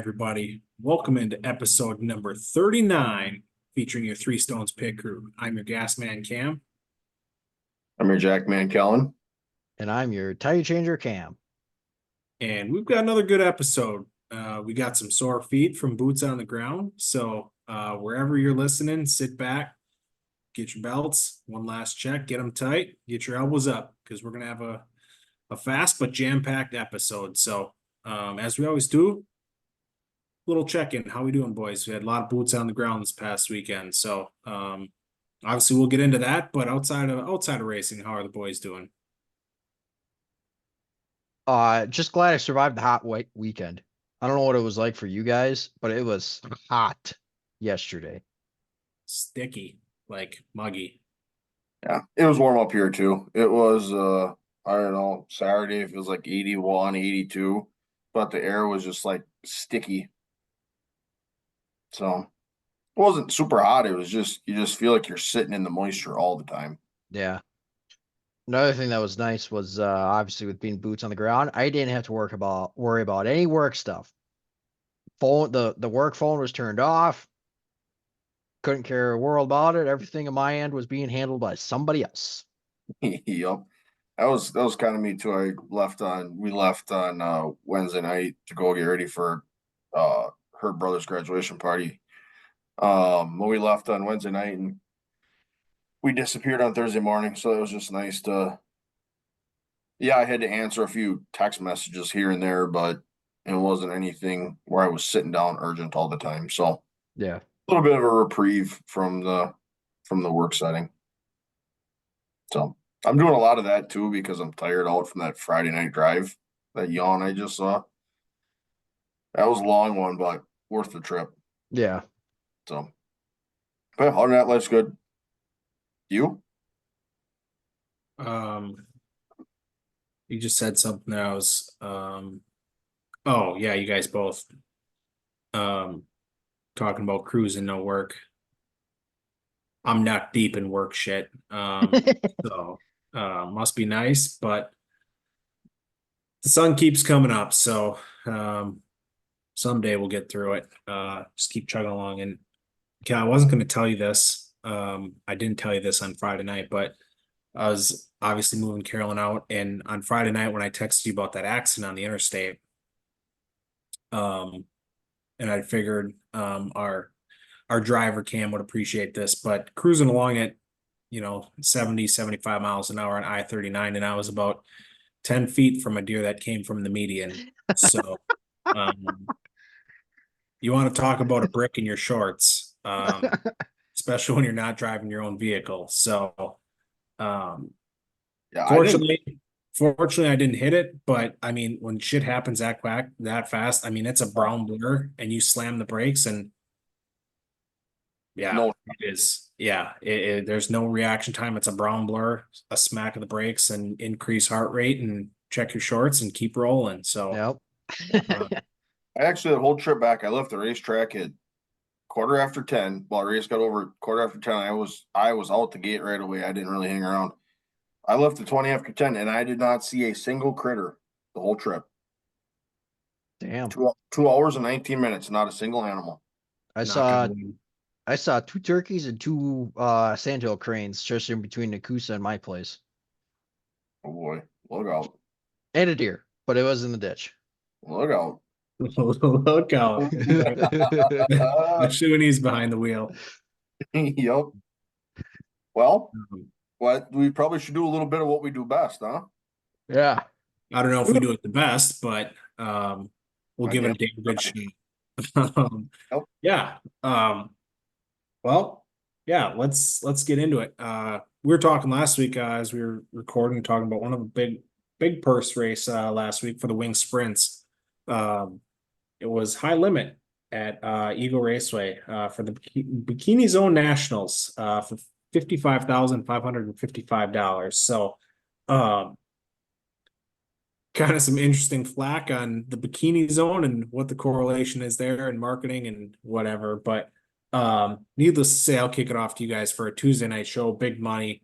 everybody. Welcome into episode number 39, featuring your Three Stones Pit Crew. I'm your gas man, Cam. I'm your Jack Man, Kellen. And I'm your tire changer, Cam. And we've got another good episode. We got some sore feet from boots on the ground. So wherever you're listening, sit back, get your belts, one last check, get them tight, get your elbows up, because we're going to have a fast but jam-packed episode. So as we always do, little check-in. How we doing, boys? We had a lot of boots on the ground this past weekend. So obviously we'll get into that, but outside of racing, how are the boys doing? Just glad I survived the hot white weekend. I don't know what it was like for you guys, but it was hot yesterday. Sticky, like muggy. Yeah, it was warm up here too. It was I don't know, Saturday it feels like 81, 82, but the air was just like sticky. So it wasn't super hot. It was just you just feel like you're sitting in the moisture all the time. Yeah. Another thing that was nice was obviously with being boots on the ground, I didn't have to worry about any work stuff. The work phone was turned off. Couldn't care a world about it. Everything on my end was being handled by somebody else. Yep. That was kind of me too. We left on Wednesday night to go get ready for her brother's graduation party. When we left on Wednesday night and we disappeared on Thursday morning, so it was just nice to. Yeah, I had to answer a few text messages here and there, but it wasn't anything where I was sitting down urgent all the time. So Yeah. a little bit of a reprieve from the work setting. So I'm doing a lot of that too because I'm tired out from that Friday night drive. That yawn I just saw. That was a long one, but worth the trip. Yeah. So, but other than that, life's good. You? You just said something that I was oh yeah, you guys both talking about cruising, no work. I'm not deep in work shit. So must be nice, but the sun keeps coming up, so someday we'll get through it. Just keep chugging along. And yeah, I wasn't going to tell you this. I didn't tell you this on Friday night, but I was obviously moving Carolyn out, and on Friday night when I texted you about that accident on the interstate, and I figured our driver Cam would appreciate this, but cruising along at 70, 75 miles an hour on I-39, and I was about 10 feet from a deer that came from the median. So you want to talk about a brick in your shorts, especially when you're not driving your own vehicle. So Yeah, fortunately I didn't hit it, but I mean, when shit happens that fast, I mean, it's a brown blur and you slam the brakes and yeah, no, it is. Yeah, there's no reaction time. It's a brown blur, a smack of the brakes and increase heart rate and check your shorts and keep rolling. So Yep. I actually the whole trip back, I left the racetrack at quarter after 10. Well, race got over quarter after 10. I was out the gate right away. I didn't really hang around. I left at 20 after 10 and I did not see a single critter the whole trip. Damn. 2 hours and 19 minutes, not a single animal. I saw 2 turkeys and 2 sandhill cranes just in between Nakusa and my place. Oh boy, look out. And a deer, but it was in the ditch. Look out. Look out. Especially when he's behind the wheel. Yep. Well, we probably should do a little bit of what we do best, huh? Yeah. I don't know if we do it the best, but we'll give it a damn good shot. Yep. Yeah. Well, yeah, let's get into it. We were talking last week, as we were recording, talking about one of the big purse race last week for the wing sprints. It was high limit at Eagle Raceway for the Bikini Zone Nationals for $55,555. So kind of some interesting flack on the Bikini Zone and what the correlation is there and marketing and whatever. But needless to say, I'll kick it off to you guys for a Tuesday night show. Big money,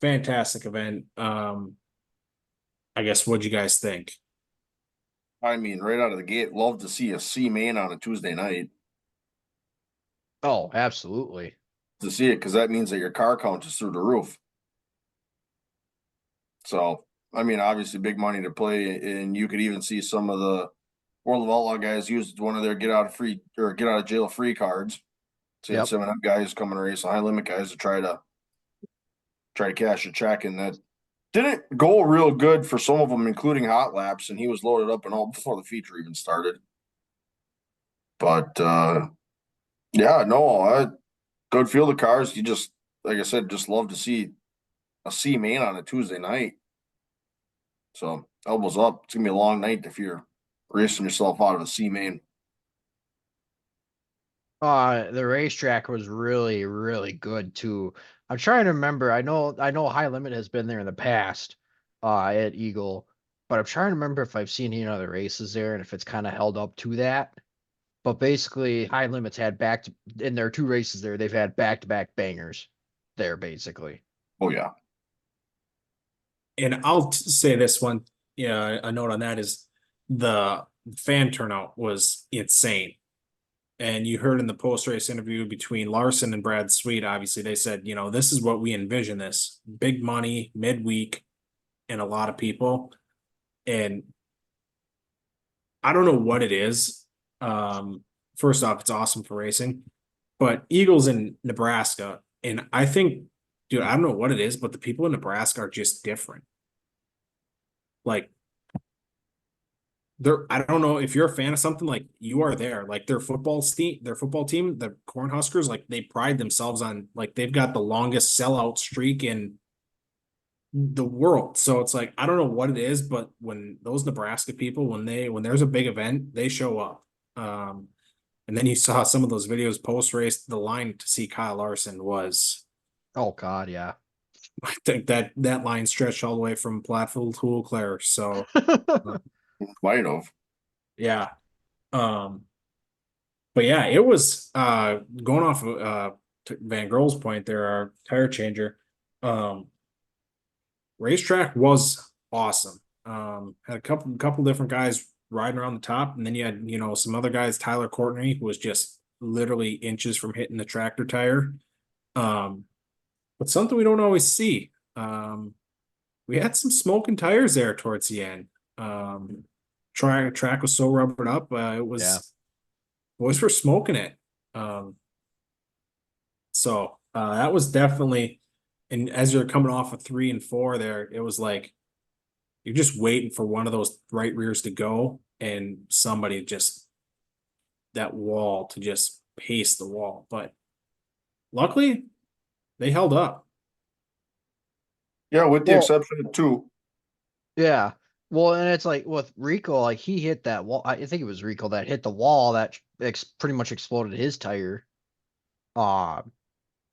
fantastic event. I guess, what'd you guys think? I mean, right out of the gate, love to see a C main on a Tuesday night Oh, absolutely. to see it because that means that your car count is through the roof. So, I mean, obviously, big money to play, and you could even see some of the World of Outlaw guys use one of their get out of jail free cards. So you had Yep. some of them guys coming to race, the high limit guys to try to cash a check, and that didn't go real good for some of them, including hot laps, and he was loaded up and all before the feature even started. But yeah, no, good field of cars. You just like I said, just love to see a C main on a Tuesday night. So elbows up. It's gonna be a long night if you're racing yourself out of a C main. The racetrack was really, really good too. I'm trying to remember. I know High Limit has been there in the past, at Eagle, but I'm trying to remember if I've seen any other races there and if it's kind of held up to that. But basically, High Limits had in their two races there, they've had back-to-back bangers there, basically. Oh yeah, And I'll say this one, yeah, a note on that is the fan turnout was insane. And you heard in the post race interview between Larson and Brad Sweet, obviously they said, this is what we envision this big money midweek and a lot of people. And I don't know what it is. First off, it's awesome for racing, but Eagles in Nebraska, and I think, dude, I don't know what it is, but the people in Nebraska are just different. Like I don't know if you're a fan of something, like you are there. Like their football team, the Cornhuskers, like they pride themselves on, like they've got the longest sellout streak in the world. So it's like I don't know what it is, but when those Nebraska people, when there's a big event, they show up. Um, and then you saw some of those videos post race. The line to see Kyle Larson was, Oh God, yeah. I think that line stretched all the way from Platteville to Eau Claire. So might have. yeah. Um, but yeah, it was going off of Van Grohl's point there, our tire changer. Um, racetrack was awesome. Had a couple different guys riding around the top, and then you had some other guys. Tyler Courtney who was just literally inches from hitting the tractor tire. Um, but something we don't always see. We had some smoking tires there towards the end. Track was so rubbered up. It Yeah. was boys were smoking it. Um, so that was definitely, and as you're coming off of 3 and 4 there, it was like you're just waiting for one of those right rears to go and somebody just that wall to just pace the wall. But luckily they held up. Yeah, with the Well, exception of two. yeah. Well, and it's like with Rico, like he hit that wall. I think it was Rico that hit the wall that pretty much exploded his tire. Uh,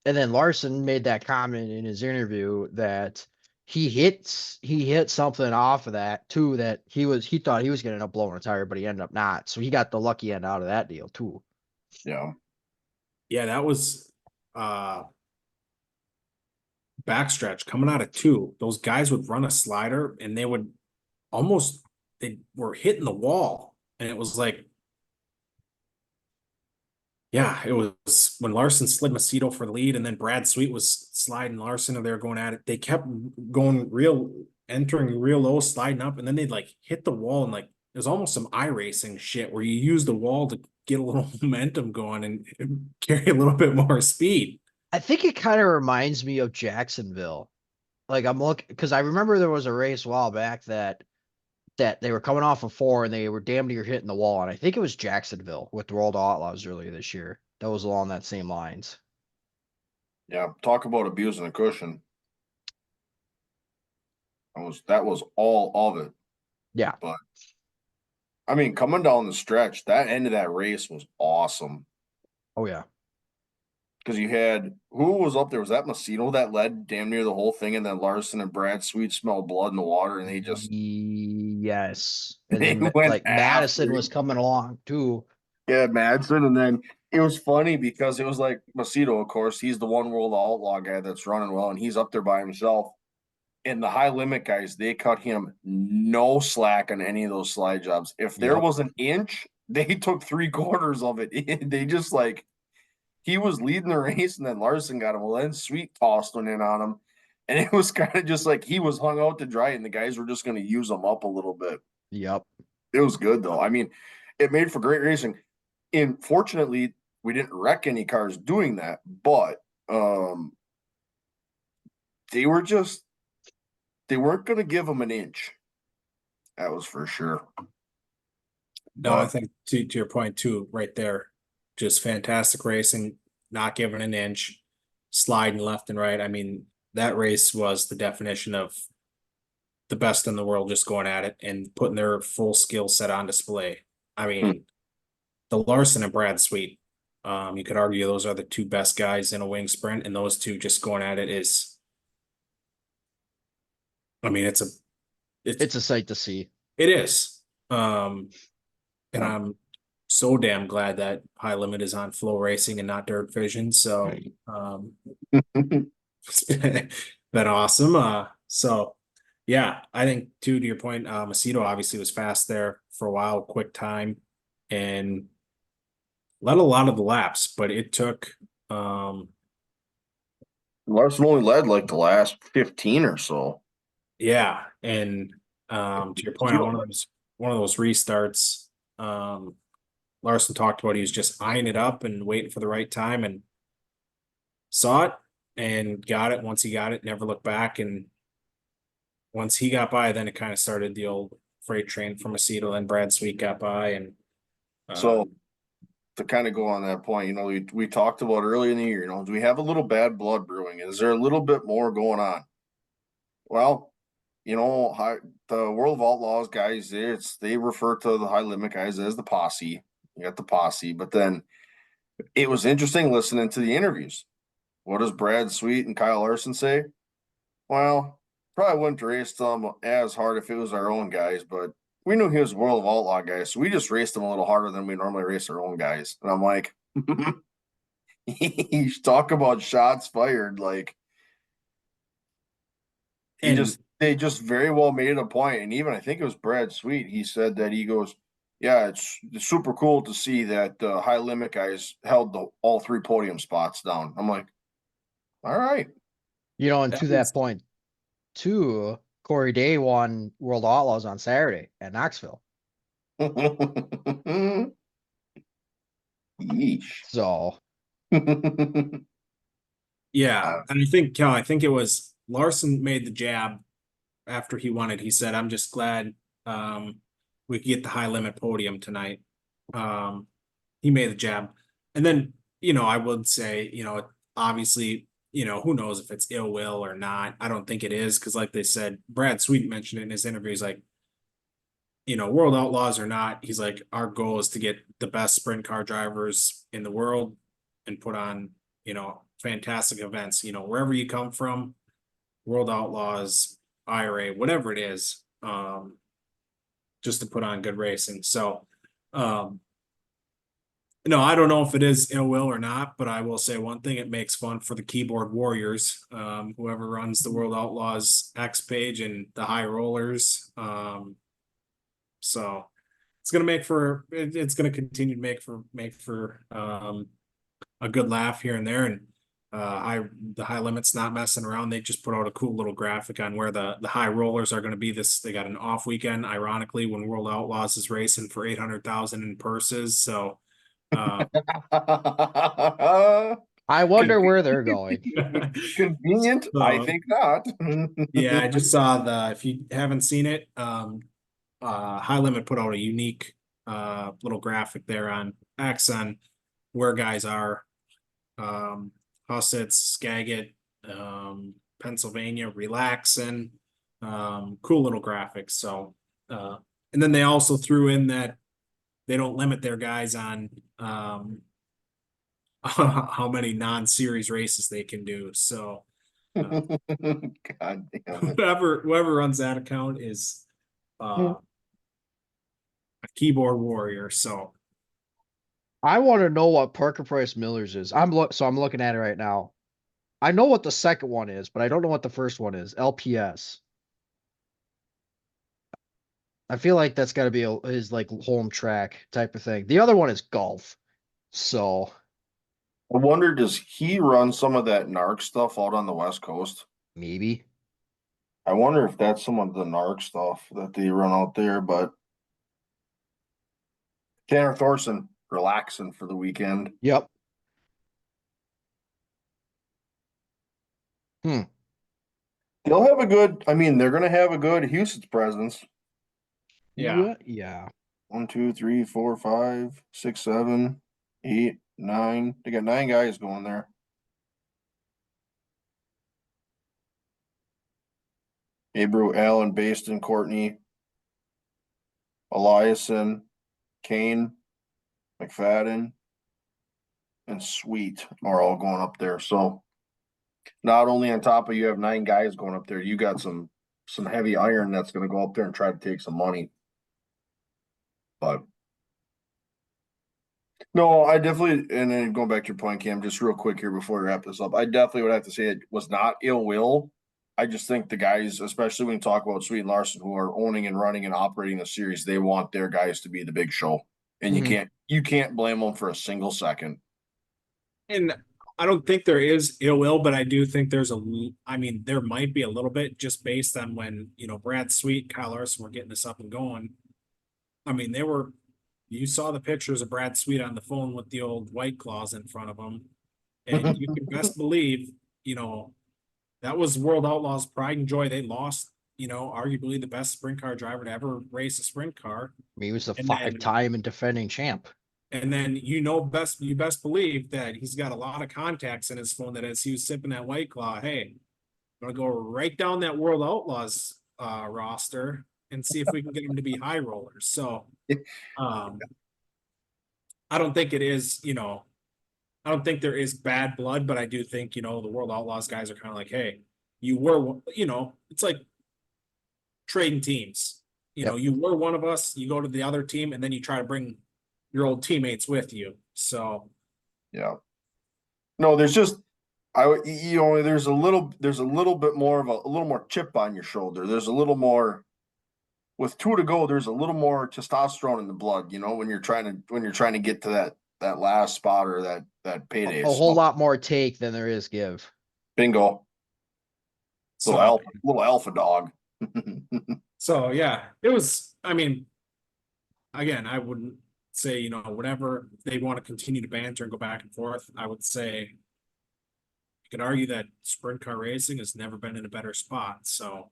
and then Larson made that comment in his interview that he hit something off of that too that he thought he was gonna end up blowing a tire, but he ended up not. So he got the lucky end out of that deal too. Yeah, Yeah, that was uh backstretch coming out of 2. Those guys would run a slider and they would almost they were hitting the wall. And it was like, yeah, it was when Larson slid Macedo for the lead, and then Brad Sweet was sliding Larson, and they were going at it. They kept entering real low, sliding up, and then they'd like hit the wall, and like it was almost some iRacing shit where you use the wall to get a little momentum going and carry a little bit more speed. I think it kind of reminds me of Jacksonville. Like I'm looking because I remember there was a race a while back that they were coming off of 4 and they were damn near hitting the wall. And I think it was Jacksonville with the World Outlaws earlier this year. That was along that same lines. yeah. Talk about abusing a cushion. That was all of it. Yeah. But I mean, coming down the stretch, that end of that race was awesome Oh yeah. because you had who was up there? Was that Macedo that led damn near the whole thing, and then Larson and Brad Sweet smelled blood in the water, and they just Yes. And they then went like after Madison was him. coming along too. Yeah, Madison, and then it was funny because it was like Macedo, of course, he's the one world outlaw guy that's running well, and he's up there by himself. And the high limit guys, they cut him no slack on any of those slide jobs. If there Yep. was an inch, they took 3/4 of it. They just like he was leading the race, and then Larson got him. Well, then Sweet tossed one in on him, and it was kind of just like he was hung out to dry, and the guys were just going to use him up a little bit. Yep. It was good though. I mean, it made for great racing. And fortunately, we didn't wreck any cars doing that, but they were just they weren't going to give him an inch. That was for sure. No, I But think to your point too, right there, just fantastic racing, not giving an inch, sliding left and right. I mean, that race was the definition of the best in the world just going at it and putting their full skill set on display. I mean, the Larson and Brad Sweet, you could argue those are the two best guys in a wing sprint, and those two just going at it is, I mean, It's a sight to see. it is. And Yeah. I'm so damn glad that High Limit is on Flow Racing and not Dirt Vision. So it's been awesome. So yeah, I think too, to your point, Macedo obviously was fast there for a while, quick time, and led a lot of the laps, but it took Larson only led like the last 15 or so. yeah, and to your point on one of those restarts, Larson talked about he was just eyeing it up and waiting for the right time and saw it and got it. Once he got it, never looked back. And once he got by, then it kind of started the old freight train from Macedo. Then Brad Sweet got by, and So to kind of go on that point, you know, we talked about earlier in the year, you know, do we have a little bad blood brewing? Is there a little bit more going on? Well, you know, the World of Outlaws guys, they refer to the high limit guys as the posse. You got the posse, but then it was interesting listening to the interviews. What does Brad Sweet and Kyle Larson say? Well, probably wouldn't race them as hard if it was our own guys, but we knew he was World of Outlaw guys, so we just raced him a little harder than we normally race our own guys. And I'm like, you talk about shots fired, like and they just very well made a point. And even I think it was Brad Sweet, he said that he goes, yeah, it's super cool to see that the high limit guys held all 3 podium spots down. I'm like, all right. You know, and that to was, that point, too, Corey Day won World Outlaws on Saturday at Knoxville. Yeesh. So yeah, and I think Cal, I think it was Larson made the jab after he won it. He said, "I'm just glad we could get the high limit podium tonight." He made the jab, and then I would say obviously who knows if it's ill will or not. I don't think it is because like they said, Brad Sweet mentioned it in his interview. He's like, World Outlaws or not, he's like, our goal is to get the best sprint car drivers in the world and put on fantastic events. Wherever you come from, World Outlaws, IRA, whatever it is, just to put on good racing. So, no, I don't know if it is ill will or not, but I will say one thing: it makes fun for the keyboard warriors, whoever runs the World Outlaws X page and the high rollers. So it's gonna continue to make for a good laugh here and there. And the high limit's not messing around. They just put out a cool little graphic on where the high rollers are going to be. They got an off weekend, ironically, when World Outlaws is racing for 800,000 in purses. So I wonder where they're going. Convenient? I so, think not. yeah, I just saw if you haven't seen it, High Limit put out a unique little graphic there on X on where guys are. Hussets, Skagit, Pennsylvania, relaxing. Cool little graphics. So, and then they also threw in that they don't limit their guys on how many non-series races they can do. So, God damn it. whoever runs that account is a keyboard warrior. So, I want to know what Parker Price Millers is. I'm looking at it right now. I know what the second one is, but I don't know what the first one is. LPS. I feel like that's got to be his like home track type of thing. The other one is golf. So I wonder, does he run some of that narc stuff out on the West Coast? maybe. I wonder if that's some of the narc stuff that they run out there, but Tanner Thorson relaxing for the weekend. Yep. Hmm. They'll have a good, I mean, they're going to have a good Houston's presence. Yeah. Yeah. 1, 2, 3, 4, 5, 6, 7, 8, 9. They got 9 guys going there. Abreu, Allen, Baston, Courtney, Eliason, Kane, McFadden, and Sweet are all going up there. So not only on top of you have 9 guys going up there, you got some heavy iron that's going to go up there and try to take some money. But no, I definitely, and then going back to your point, Cam, just real quick here before we wrap this up, I definitely would have to say it was not ill will. I just think the guys, especially when you talk about Sweet and Larson, who are owning and running and operating the series, they want their guys to be the big show, and Mhm. you can't blame them for a single second. And I don't think there is ill will, but I do think I mean, there might be a little bit just based on when, Brad Sweet, Kyle Larson were getting this up and going. I mean, you saw the pictures of Brad Sweet on the phone with the old White Claws in front of him. And you can best believe, you know, that was World Outlaws' pride and joy. They lost, arguably the best sprint car driver to ever race a sprint car. I mean, he was the And then, 5-time and defending champ. you best believe that he's got a lot of contacts in his phone that as he was sipping that White Claw, hey, I'm gonna go right down that World Outlaws roster and see if we can get him to be high rollers. So um I don't think it is, I don't think there is bad blood, but I do think, the World Outlaws guys are kind of like, hey, it's like trading teams. Yep. You were one of us, you go to the other team, and then you try to bring your old teammates with you. So Yeah. No, there's just there's a little bit more of a little more chip on your shoulder. There's a little more with 2 to go. There's a little more testosterone in the blood. When you're trying to get to that last spot or that payday. A whole lot more take than there is give. Bingo. so Little alpha dog. so yeah, it was. I mean, again, I wouldn't say, whatever they want to continue to banter and go back and forth. I would say you could argue that sprint car racing has never been in a better spot. So,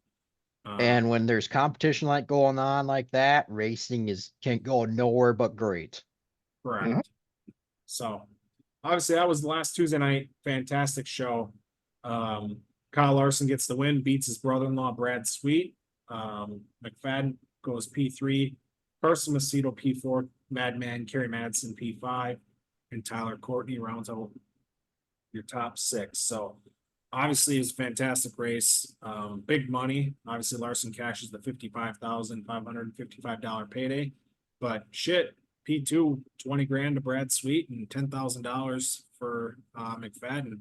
And when there's competition like going on like that, racing can't go nowhere but great. correct. Mhm. So, obviously, that was the last Tuesday night. Fantastic show. Um, Kyle Larson gets the win, beats his brother-in-law Brad Sweet. McFadden goes P3, Carson Macedo P4, Madman Kerry Madison P5, and Tyler Courtney rounds out your top 6. So obviously it's a fantastic race. Big money. Obviously Larson cashes the $55,555 payday. But shit, P2, 20 grand to Brad Sweet and $10,000 for McFadden.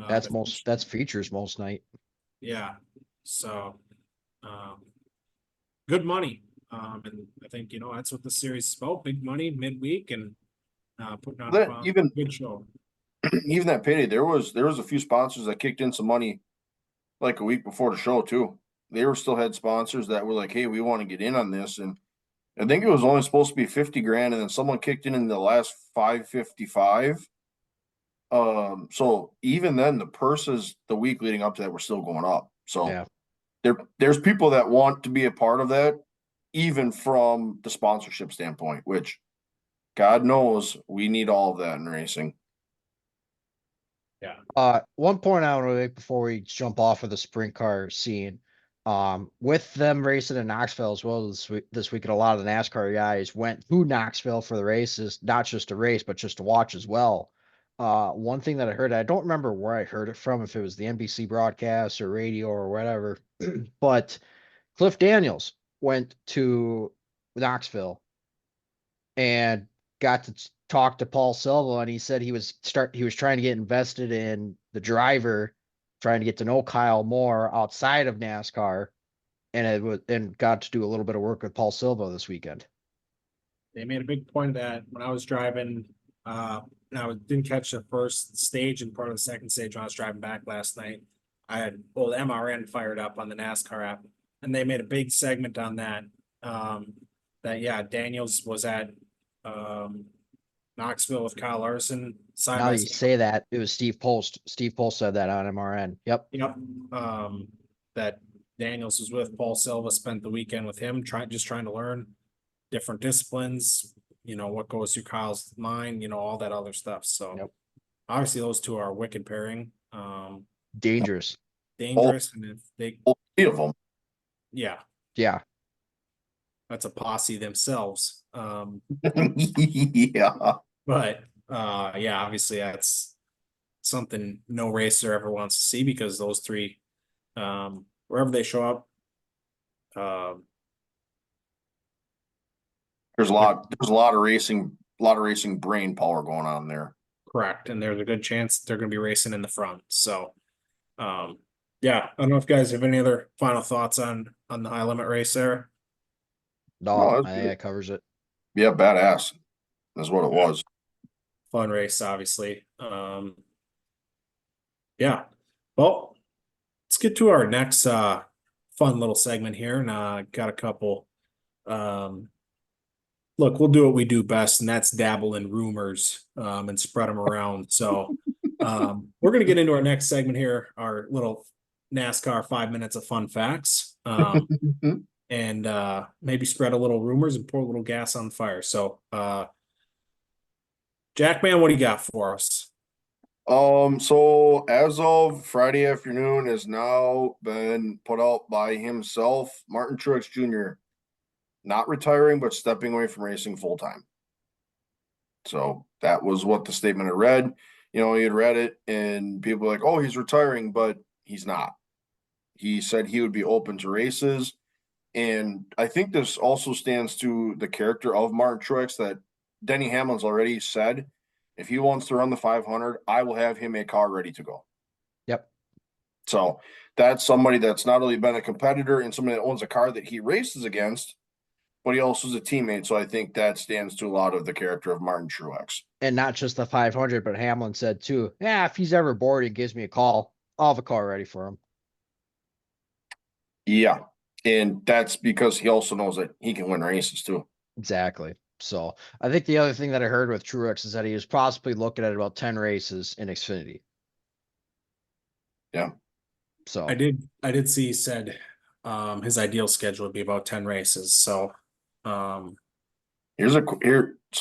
That's features most night. Yeah. So um, good money. And I think, that's what the series is about. Big money midweek and putting on That a even good show. even that payday, there was a few sponsors that kicked in some money like a week before the show too. They were still had sponsors that were like, "Hey, we want to get in on this," and I think it was only supposed to be 50 grand, and then someone kicked in the last 555. So even then, the purses the week leading up to that were still going up. So Yeah. there's people that want to be a part of that, even from the sponsorship standpoint, which God knows we need all of that in racing. One point I want to make before we jump off of the sprint car scene. With them racing in Knoxville as well this week, and a lot of the NASCAR guys went to Knoxville for the races, not just to race, but just to watch as well. One thing that I heard, I don't remember where I heard it from, if it was the NBC broadcast or radio or whatever, but Cliff Daniels went to Knoxville and got to talk to Paul Silva, and he said he was trying to get invested in the driver, trying to get to know Kyle more outside of NASCAR, and got to do a little bit of work with Paul Silva this weekend. They made a big point of that when I was driving. Now I didn't catch the first stage and part of the second stage when I was driving back last night. I had old MRN fired up on the NASCAR app, and they made a big segment on that. Daniels was at Knoxville with Kyle Larson side Now by that you side. say that, it was Steve Post. Steve Post said that on MRN. Yep. Yep. That Daniels was with Paul Silva, spent the weekend with him, trying to learn different disciplines, what goes through Kyle's mind, all that other stuff. So Yep. obviously those two are a wicked pairing. Dangerous. Dangerous. And if they, All three of them. yeah, Yeah. that's a posse themselves. Yeah. But obviously that's something no racer ever wants to see, because those three, wherever they show up, There's a lot of racing brain power going on there. correct. And there's a good chance they're going to be racing in the front. So, I don't know if you guys have any other final thoughts on the high limit race there. No, that's I think that covers it. Yeah, badass. That's what it was. Fun race, obviously. Well, let's get to our next fun little segment here, and got a couple. Look, we'll do what we do best, and that's dabble in rumors and spread them around. So we're gonna get into our next segment here, our little NASCAR 5 minutes of fun facts. And maybe spread a little rumors and pour a little gas on the fire. So Jackman, what do you got for us? So as of Friday afternoon has now been put out by himself, Martin Truex Jr. not retiring, but stepping away from racing full time. So that was what the statement had read. He had read it and people were like, oh, he's retiring, but he's not. He said he would be open to races. And I think this also stands to the character of Martin Truex, that Denny Hamlin's already said, if he wants to run the 500, I will have him a car ready to go. Yep. So that's somebody that's not only been a competitor and somebody that owns a car that he races against, but he also is a teammate. So I think that stands to a lot of the character of Martin Truex. And not just the 500, but Hamlin said too, yeah, if he's ever bored, he gives me a call. I'll have a car ready for him. Yeah. And that's because he also knows that he can win races too. Exactly. So I think the other thing that I heard with Truex is that he was possibly looking at about 10 races in Xfinity. Yeah. So I did see he said his ideal schedule would be about 10 races. So so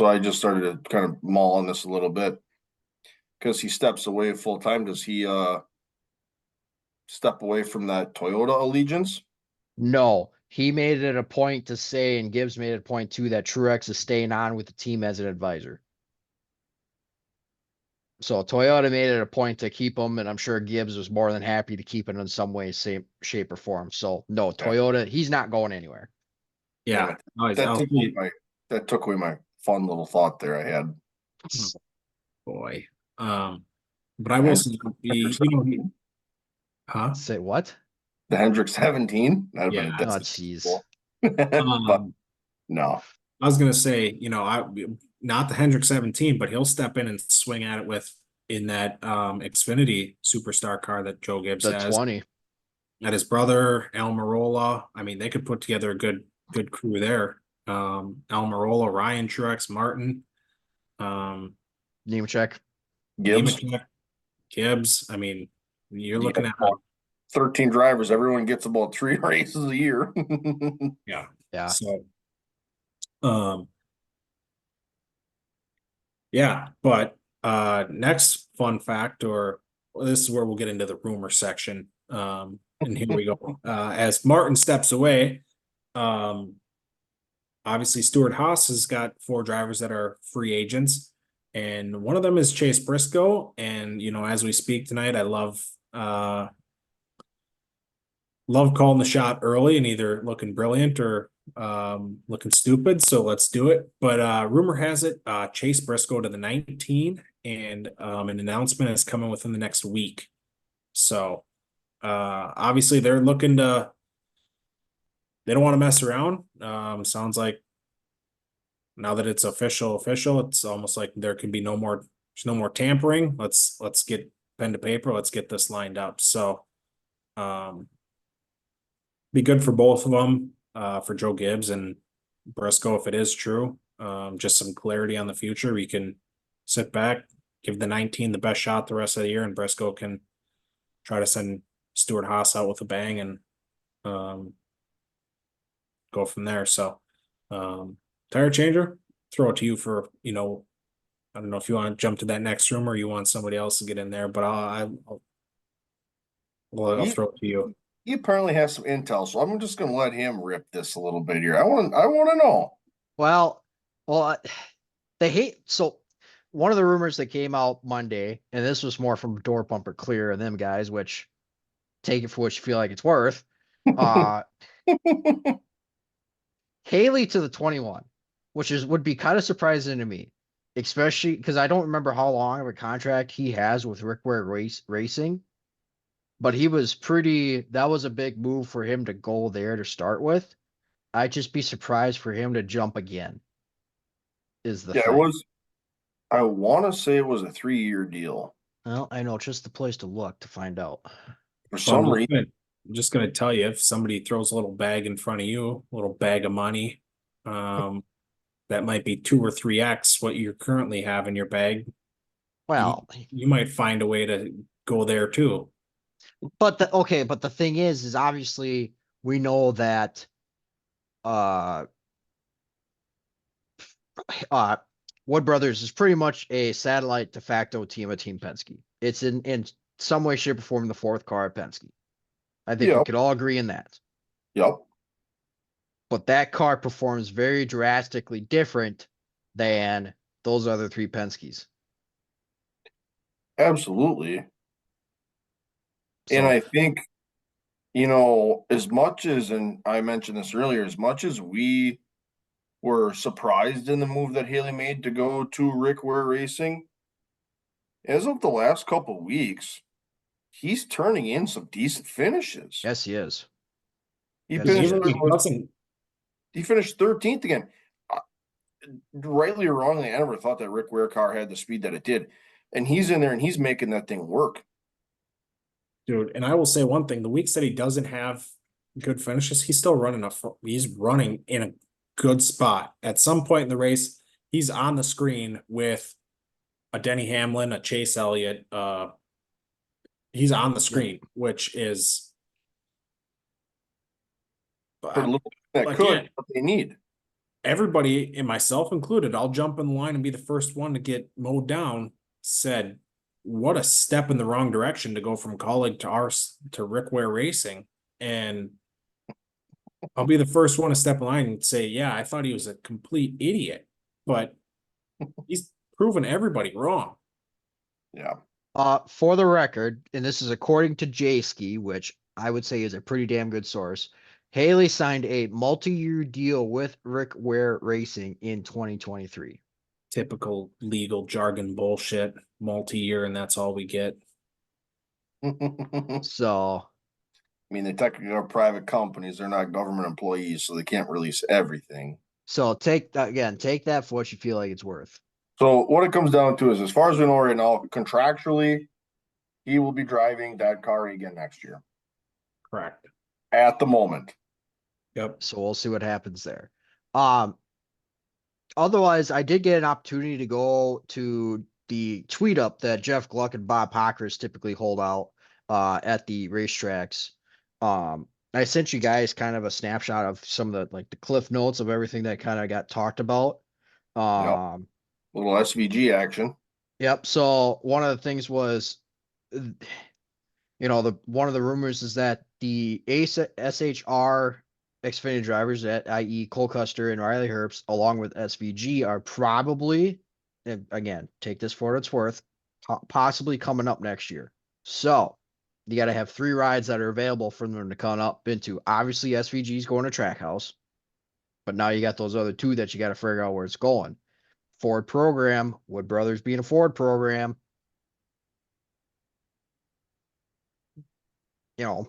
I just started to kind of mull on this a little bit. Because he steps away full time, does he step away from that Toyota allegiance? no, he made it a point to say, and Gibbs made it a point too, that Truex is staying on with the team as an advisor. So Toyota made it a point to keep him, and I'm sure Gibbs was more than happy to keep it in some way, shape, or form. So no, Toyota, he's not going anywhere. yeah, That took away my fun little thought there I had. Boy. But I will say, huh? Say what? The Hendrick 17. That'd Yeah. been a Oh, distance. jeez. But no. I was gonna say, not the Hendrick 17, but he'll step in and swing at it in that Xfinity superstar car that Joe Gibbs The has. 20. At his brother, Almirola. I mean, they could put together a good crew there. Almirola, Ryan Truex, Martin, Nemechek. Gibbs. I mean, you're looking at 13 drivers. Everyone gets about 3 races a year. yeah. So, but next fun fact, this is where we'll get into the rumor section. And here we go. As Martin steps away, obviously Stuart Haas has got 4 drivers that are free agents, and one of them is Chase Briscoe. And as we speak tonight, I love calling the shot early and either looking brilliant or looking stupid. So let's do it. But rumor has it Chase Briscoe to the 19 and an announcement is coming within the next week. So obviously they're looking to, they don't want to mess around. Sounds like now that it's official, it's almost like there can be there's no more tampering. Let's get pen to paper. Let's get this lined up. So, be good for both of them, for Joe Gibbs and Briscoe, if it is true. Just some clarity on the future. We can sit back, give the 19 the best shot the rest of the year, and Briscoe can try to send Stuart Haas out with a bang and go from there. So, tire changer, throw it to you for, I don't know if you want to jump to that next room or you want somebody else to get in there, but I'll He, throw it to you. he apparently has some intel, so I'm just going to let him rip this a little bit here. I want to know. Well, well, they hate so. One of the rumors that came out Monday, and this was more from Door Pumper Clear and them guys, which take it for what you feel like it's worth. Haley to the 21, which would be kind of surprising to me, especially because I don't remember how long of a contract he has with Rick Ware Racing, but that was a big move for him to go there to start with. I'd just be surprised for him to jump again, is the Yeah, thing. I want to say it was a 3-year deal. Well, I know, just the place to look to find out. For Well, some reason, I'm just gonna tell you, if somebody throws a little bag in front of you, a little bag of money, that might be 2 or 3x what you currently have in your bag. You, Well, you might find a way to go there too. but the thing is obviously we know that uh uh Wood Brothers is pretty much a satellite de facto team of Team Penske. It's in some way, shape, or form the fourth car at Penske. I think we yep, could all agree in that. yep, But that car performs very drastically different than those other three Penske's. absolutely. And So, I think, as much as, and I mentioned this earlier, as much as we were surprised in the move that Haley made to go to Rick Ware Racing, as of the last couple of weeks, he's turning in some decent finishes. yes, he is. He Yes, he finished Even if is. he doesn't, he finished 13th again. Rightly or wrongly, I never thought that Rick Ware car had the speed that it did. And he's in there and he's making that thing work. dude, and I will say one thing: the weeks that he doesn't have good finishes, he's still running he's running in a good spot. At some point in the race, he's on the screen with a Denny Hamlin, a Chase Elliott. He's on the Yeah. screen, which is For the little that again, could, what they need. everybody, and myself included, I'll jump in the line and be the first one to get mowed down. Said, what a step in the wrong direction to go from colleague to Rick Ware Racing, and I'll be the first one to step in line and say, yeah, I thought he was a complete idiot, but he's proven everybody wrong. Yeah. For the record, and this is according to J-Ski, which I would say is a pretty damn good source, Haley signed a multi-year deal with Rick Ware Racing in 2023. Typical legal jargon bullshit, multi-year, and that's all we get. I So, mean, they technically are private companies. They're not government employees, so they can't release everything. take that for what you feel like it's worth. So what it comes down to is, as far as we know right now, contractually, he will be driving that car again next year. Correct. At the moment. Yep. So we'll see what happens there. Otherwise, I did get an opportunity to go to the tweet up that Jeff Gluck and Bob Hockers typically hold out at the racetracks. I sent you guys kind of a snapshot of some of the cliff notes of everything that kind of got talked about. Yep. Little SVG action. Yep. So one of the things was, one of the rumors is that the SHR Xfinity drivers, that i.e. Cole Custer and Riley Herbst, along with SVG, are probably, and again, take this for what it's worth, possibly coming up next year. So you got to have 3 rides that are available for them to come up into. Obviously, SVG is going to Trackhouse, but now you got those other 2 that you got to figure out where it's going. Ford program, Wood Brothers being a Ford program, just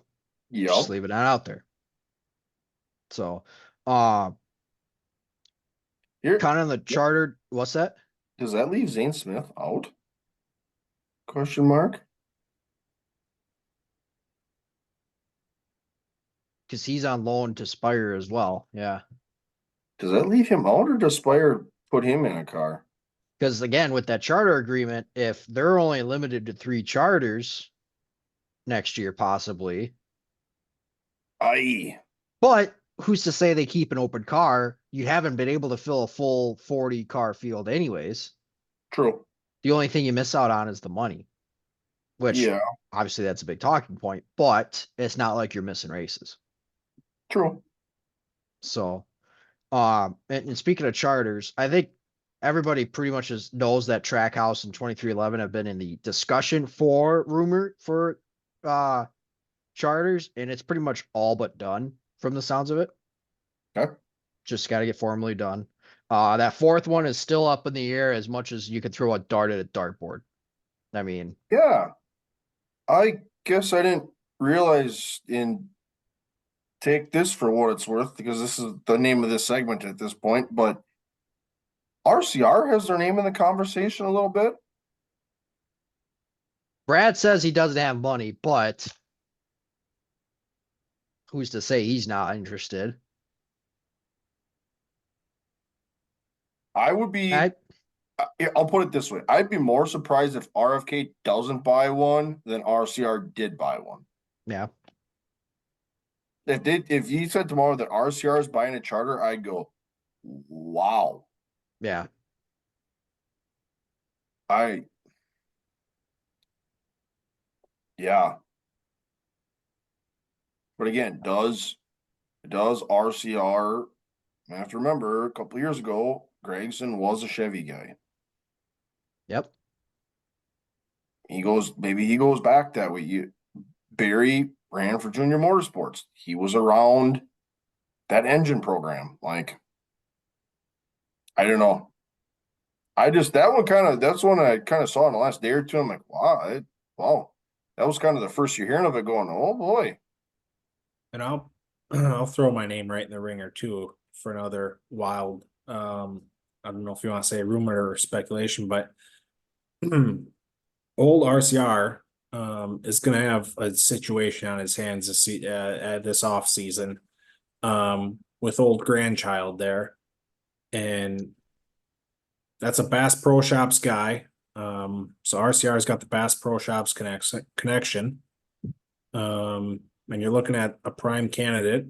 Yep. leaving that out there. So, uh, Here, kind of the chartered, what's that? does that leave Zane Smith out? Question mark. Because he's on loan to Spire as well. Yeah. Does that leave him out, or does Spire put him in a car? Because again, with that charter agreement, if they're only limited to 3 charters next year, possibly, Aye. but who's to say they keep an open car? You haven't been able to fill a full 40 car field, anyways. True. The only thing you miss out on is the money, which Yeah. obviously that's a big talking point, but it's not like you're missing races. True. So, and speaking of charters, I think everybody pretty much knows that Trackhouse and 2311 have been in the discussion for rumor for charters, and it's pretty much all but done from the sounds of it. Okay. Just got to get formally done. That fourth one is still up in the air as much as you could throw a dart at a dartboard. I mean, Yeah. I guess I didn't realize in take this for what it's worth, because this is the name of this segment at this point, but RCR has their name in the conversation a little bit. Brad says he doesn't have money, but who's to say he's not interested? I would be, I, I'll put it this way. I'd be more surprised if RFK doesn't buy one than RCR did buy one. yeah, If you said tomorrow that RCR is buying a charter, I'd go, wow. yeah. Yeah. But again, does RCR, I have to remember a couple years ago, Gregson was a Chevy guy. Yep. Maybe he goes back that way. Barry ran for Junior Motorsports. He was around that engine program. Like, I don't know. That's one I kind of saw in the last day or two. I'm like, wow. That was kind of the first you're hearing of it going, oh boy. And I'll throw my name right in the ringer too for another wild I don't know if you want to say rumor or speculation, but old RCR is going to have a situation on his hands this off season with old grandchild there, and that's a Bass Pro Shops guy. So RCR's got the Bass Pro Shops connection. And you're looking at a prime candidate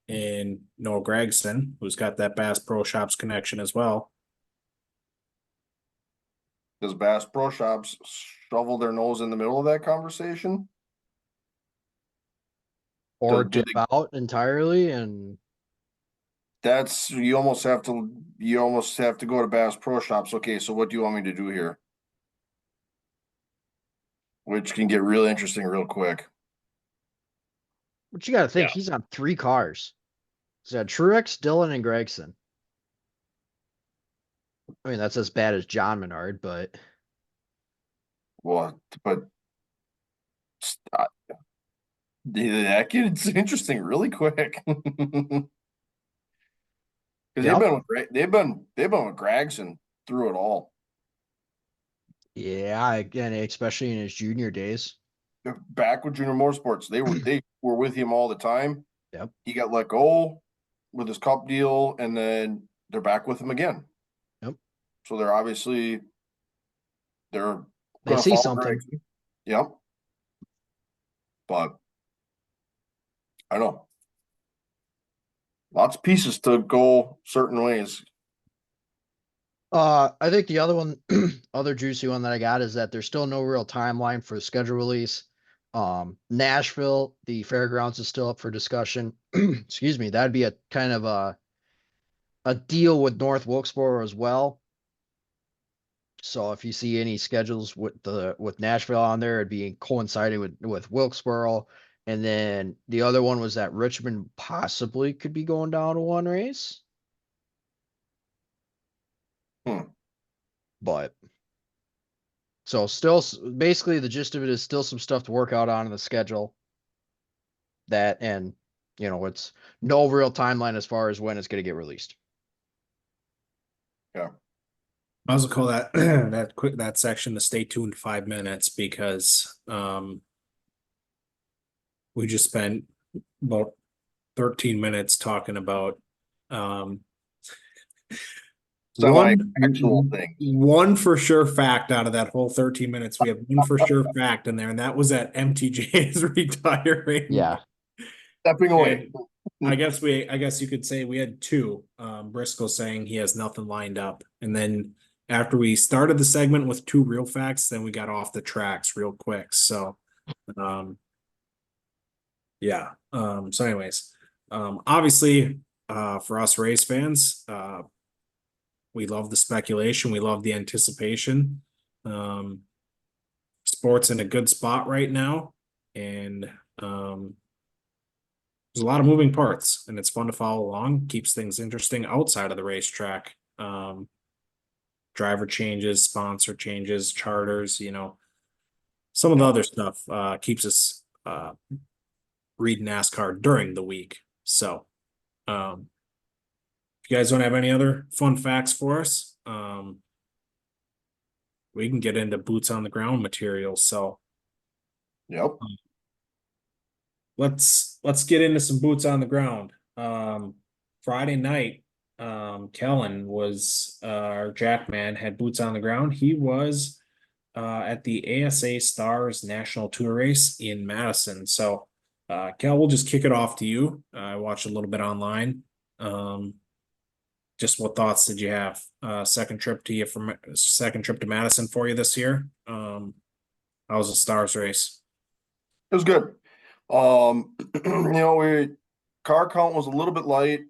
in Noah Gregson, who's got that Bass Pro Shops connection as well. Does Bass Pro Shops shovel their nose in the middle of that conversation? Or Do dip out entirely, and That's you almost have to go to Bass Pro Shops. Okay, so what do you want me to do here? Which can get real interesting real quick. but you got to think Yeah. he's on 3 cars. He's got Truex, Dillon, and Gregson. I mean, that's as bad as John Menard, but Well, but uh, that gets interesting really quick. Because yep. they've been with Gregson through it all. Yeah, again, especially in his junior days. Back with Junior Motorsports, they were with him all the time. Yep. He got let go with his cup deal, and then they're back with him again. Yep. So they're They gonna see follow something. Gregson. Yep. But I don't know. Lots of pieces to go certain ways. I think the other one, other juicy one that I got is that there's still no real timeline for the schedule release. Nashville, the fairgrounds is still up for discussion. Excuse me, that'd be a kind of a deal with North Wilkesboro as well. So if you see any schedules with Nashville on there, it'd be coinciding with Wilkesboro. And then the other one was that Richmond possibly could be going down to one race. Hmm. But so still, basically the gist of it is still some stuff to work out on in the schedule. That and it's no real timeline as far as when it's going to get released. Yeah. I also call that that section the stay tuned 5 minutes because we just spent about 13 minutes talking about um Semi-actual things. one for sure fact out of that whole 13 minutes. We have one for sure fact in there, and that was that MTJ is retiring. Yeah. Stepping away. And I guess you could say we had two. Briscoe saying he has nothing lined up. And then after we started the segment with two real facts, then we got off the tracks real quick. So yeah. So anyways, obviously for us race fans, we love the speculation, we love the anticipation. Sports in a good spot right now, and there's a lot of moving parts, and it's fun to follow along. Keeps things interesting outside of the racetrack. Driver changes, sponsor changes, charters. Some of the other stuff keeps us reading NASCAR during the week. So, if you guys don't have any other fun facts for us, we can get into boots on the ground material. So, Yep. let's get into some boots on the ground. Friday night, Kellen was our Jackman had boots on the ground. He was at the ASA Stars National Tour race in Madison. So, Kel, we'll just kick it off to you. I watched a little bit online. Just what thoughts did you have? Second trip to Madison for you this year. How was the Stars race? It was good. Car count was a little bit light.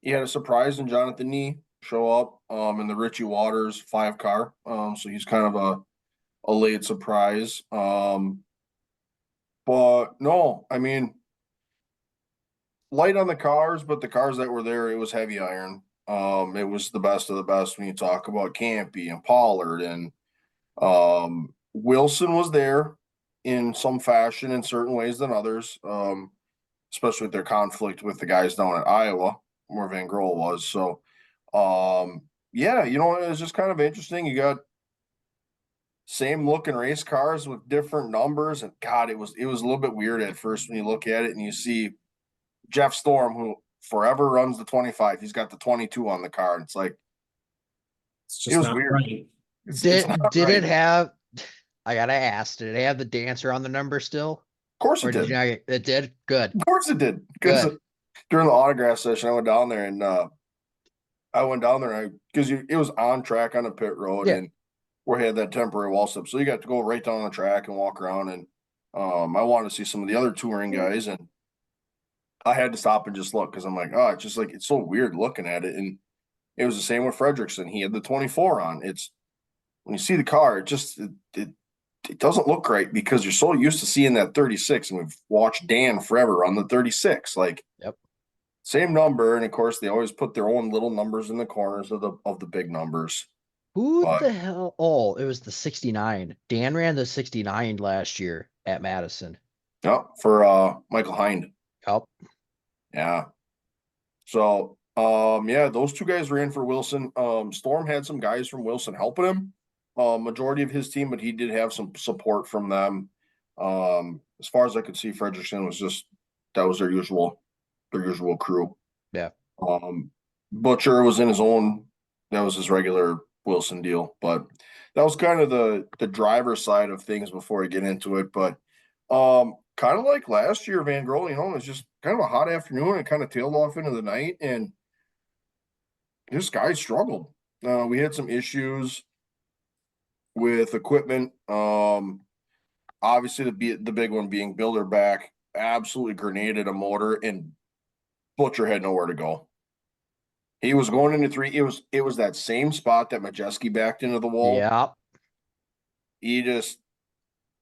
He had a surprise in Jonathan Nee show up in the Richie Waters 5 car. So he's kind of a late surprise. But no, I mean, light on the cars, but the cars that were there, it was heavy iron. It was the best of the best when you talk about Campy and Pollard, and Wilson was there in some fashion in certain ways than others, especially with their conflict with the guys down at Iowa where Van Grohl was. So yeah, it was just kind of interesting. You got same looking race cars with different numbers, and God, it was a little bit weird at first when you look at it and you see Jeff Storm, who forever runs the 25. He's got the 22 on the car. And it's like, It's just it was not weird. right. Did not it right. have? I gotta ask. Did it have the dancer on the number still? Of course Or it did did. you not it did? Good. Of course it did. Because Good. during the autograph session, I went down there and because it was on track on the pit road, Yeah. and we had that temporary wall stop. So you got to go right down the track and walk around. And I wanted to see some of the other touring guys, and I had to stop and just look because I'm like, oh, it's just like it's so weird looking at it. And it was the same with Fredrickson. He had the 24 on. It's when you see the car, it doesn't look right because you're so used to seeing that 36, and we've watched Dan forever on the 36. Like, Yep. same number, and of course they always put their own little numbers in the corners of the big numbers. Who But the hell? Oh, it was the 69. Dan ran the 69 last year at Madison. yeah, for Michael Hind. Yep. Yeah. So yeah, those two guys ran for Wilson. Storm had some guys from Wilson helping him. Majority of his team, but he did have some support from them. As far as I could see, Fredrickson was that was their usual crew. Yeah. Butcher was in his own, that was his regular Wilson deal, but that was kind of the driver side of things before I get into it. But kind of like last year, Van Grohl, it was just kind of a hot afternoon and kind of tailed off into the night, and this guy struggled. We had some issues with equipment. Obviously the big one being Bilderback absolutely grenaded a motor, and Butcher had nowhere to go. He was going into 3. It was that same spot that Majeski backed into the wall. Yeah.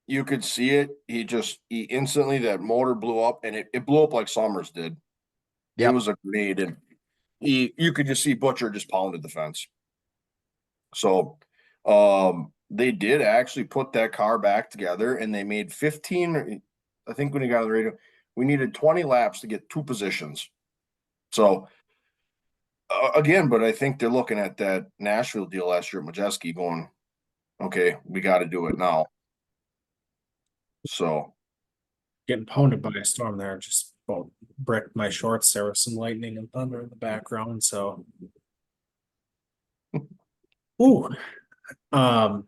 You could see it. He instantly, that motor blew up, and it blew up like Summers did. Yep. It was a grenade, and you could just see Butcher just pounded the fence. So, they did actually put that car back together, and they made 15. I think when he got on the radio, we needed 20 laps to get 2 positions. So, again, but I think they're looking at that Nashville deal last year at Majeski, going, okay, we got to do it now. So, Getting pounded by a storm there, just about bricked my shorts. There was some lightning and thunder in the background, so. Ooh, um,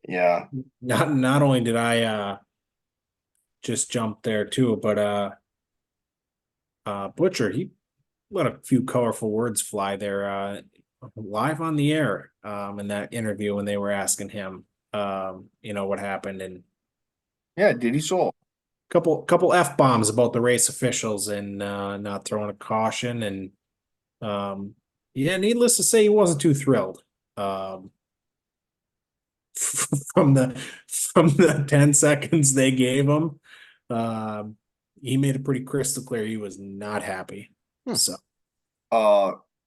yeah, not only did I just jump there too, but Butcher, he let a few colorful words fly there live on the air in that interview when they were asking him what happened, and yeah, did he so? couple F-bombs about the race officials and not throwing a caution, and yeah, needless to say, he wasn't too thrilled from the 10 seconds they gave him. He made it pretty crystal clear he was not happy. Hmm. So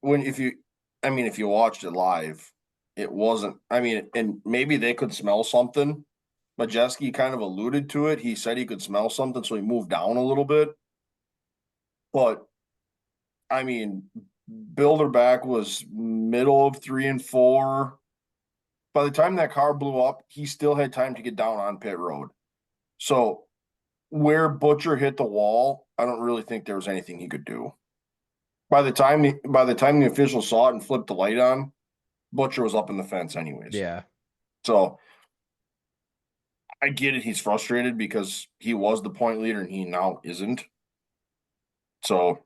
When if you watched it live, it wasn't. I mean, and maybe they could smell something. Majeski kind of alluded to it. He said he could smell something, so he moved down a little bit. But I mean, Bilderback was middle of 3 and 4. By the time that car blew up, he still had time to get down on pit road. So where Butcher hit the wall, I don't really think there was anything he could do. By the time the official saw it and flipped the light on, Butcher was up in the fence anyways. Yeah. So I get it. He's frustrated because he was the point leader and he now isn't. So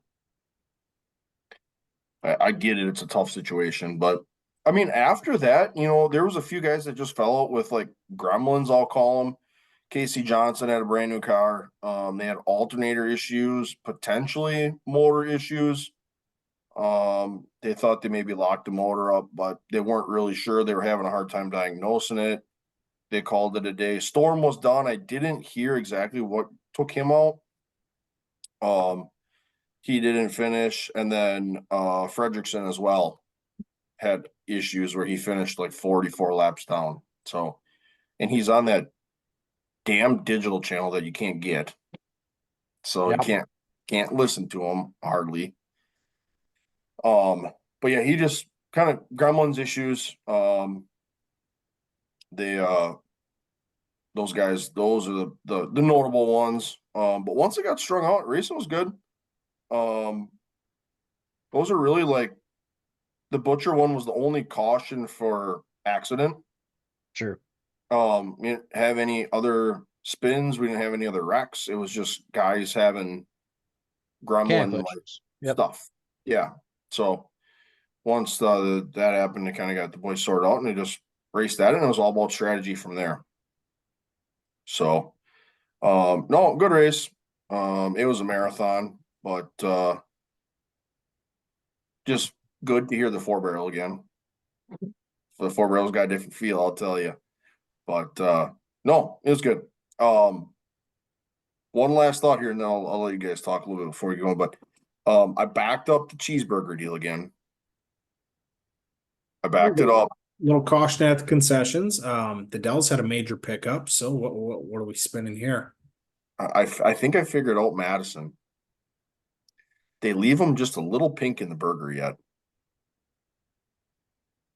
I get it. It's a tough situation, but I mean, after that, there was a few guys that just fell out with like gremlins, I'll call them. Casey Johnson had a brand new car. They had alternator issues, potentially motor issues. They thought they maybe locked the motor up, but they weren't really sure. They were having a hard time diagnosing it. They called it a day. Storm was done. I didn't hear exactly what took him out. He didn't finish, and then Fredrickson as well had issues where he finished like 44 laps down. So, and he's on that damn digital channel that you can't get. So Yep. you can't listen to him hardly. But yeah, he just kind of gremlins issues. They those guys, those are the notable ones. But once it got strung out, racing was good. Those are really like the Butcher one was the only caution for accident. Sure. We didn't have any other spins. We didn't have any other wrecks. It was just guys having gremlin like Yep. stuff. Yeah. So once that happened, they kind of got the boys sorted out and they just raced that, and it was all about strategy from there. So, no, good race. It was a marathon, but just good to hear the four barrel again. The four barrel's got a different feel, I'll tell you. But no, it was good. One last thought here, and then I'll let you guys talk a little bit before we go on. But I backed up the cheeseburger deal again. I backed it up. Little caution at the concessions. The Dells had a major pickup. So what are we spending here? I think I figured out Madison. They leave them just a little pink in the burger yet.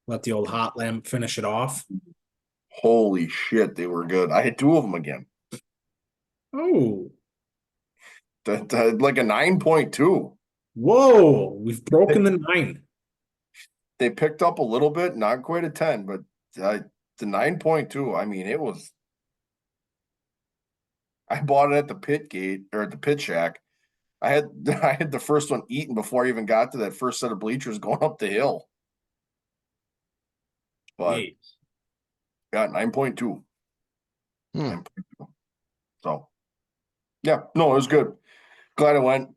Let the old hot lamp finish it off. Holy shit, they were good. I had 2 of them again. Oh, Like a 9.2. whoa! We've broken the 9. They picked up a little bit, not quite a 10, but the 9.2. I mean, it was. I bought it at the pit gate or at the pit shack. I had the first one eaten before I even got to that first set of bleachers going up the hill. But got 9.2. 9.2. So yeah, no, it was good. Glad I went.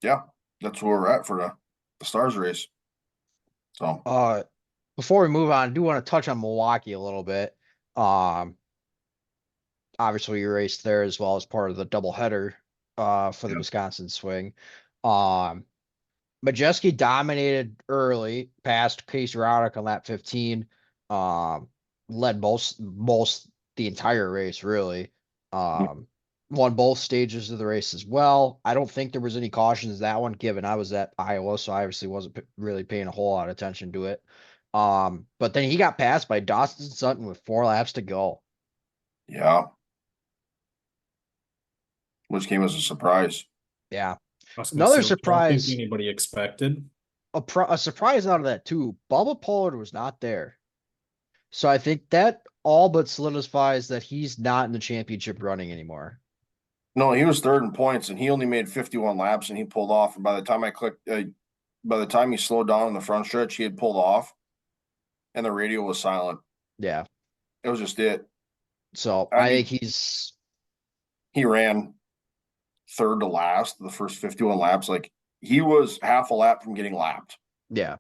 Yeah, that's where we're at for the Stars race. So Before we move on, I do want to touch on Milwaukee a little bit. Obviously you raced there as well as part of the doubleheader for the Wisconsin swing. Majeski dominated early, passed Casey Roddick on lap 15. Led most the entire race, really. Won both stages of the race as well. I don't think there was any cautions that one, given I was at Iowa, so I obviously wasn't really paying a whole lot of attention to it. But then he got passed by Dawson Sutton with 4 laps to go. Yeah. Which came as a surprise. Yeah. I was gonna Another say, which I don't think surprise, anybody expected. a surprise out of that too. Bubba Pollard was not there. So I think that all but solidifies that he's not in the championship running anymore. No, he was third in points, and he only made 51 laps, and he pulled off. And by the time he slowed down in the front stretch, he had pulled off, and the radio was silent. Yeah. It was just it. So I I mean, think he's he ran third to last the first 51 laps. Like he was half a lap from getting lapped. yeah.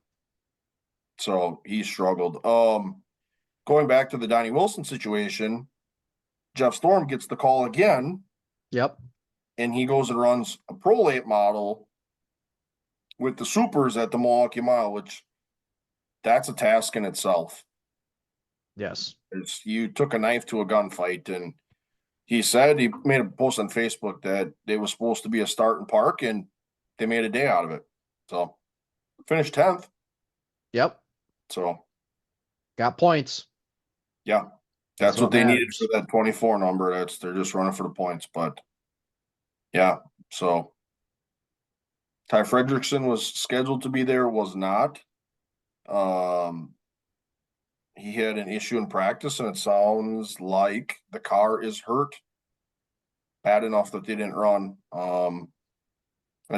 So he struggled. Going back to the Donnie Wilson situation, Jeff Storm gets the call again, Yep. and he goes and runs a Pro Late model with the supers at the Milwaukee Mile, which that's a task in itself. Yes. You took a knife to a gunfight, and he said he made a post on Facebook that it was supposed to be a start and park, and they made a day out of it. So finished 10th. Yep. So Got points. yeah, that's what they needed matters. for that 24 number. They're just running for the points. But yeah, so Ty Fredrickson was scheduled to be there, was not. He had an issue in practice, and it sounds like the car is hurt bad enough that they didn't run. And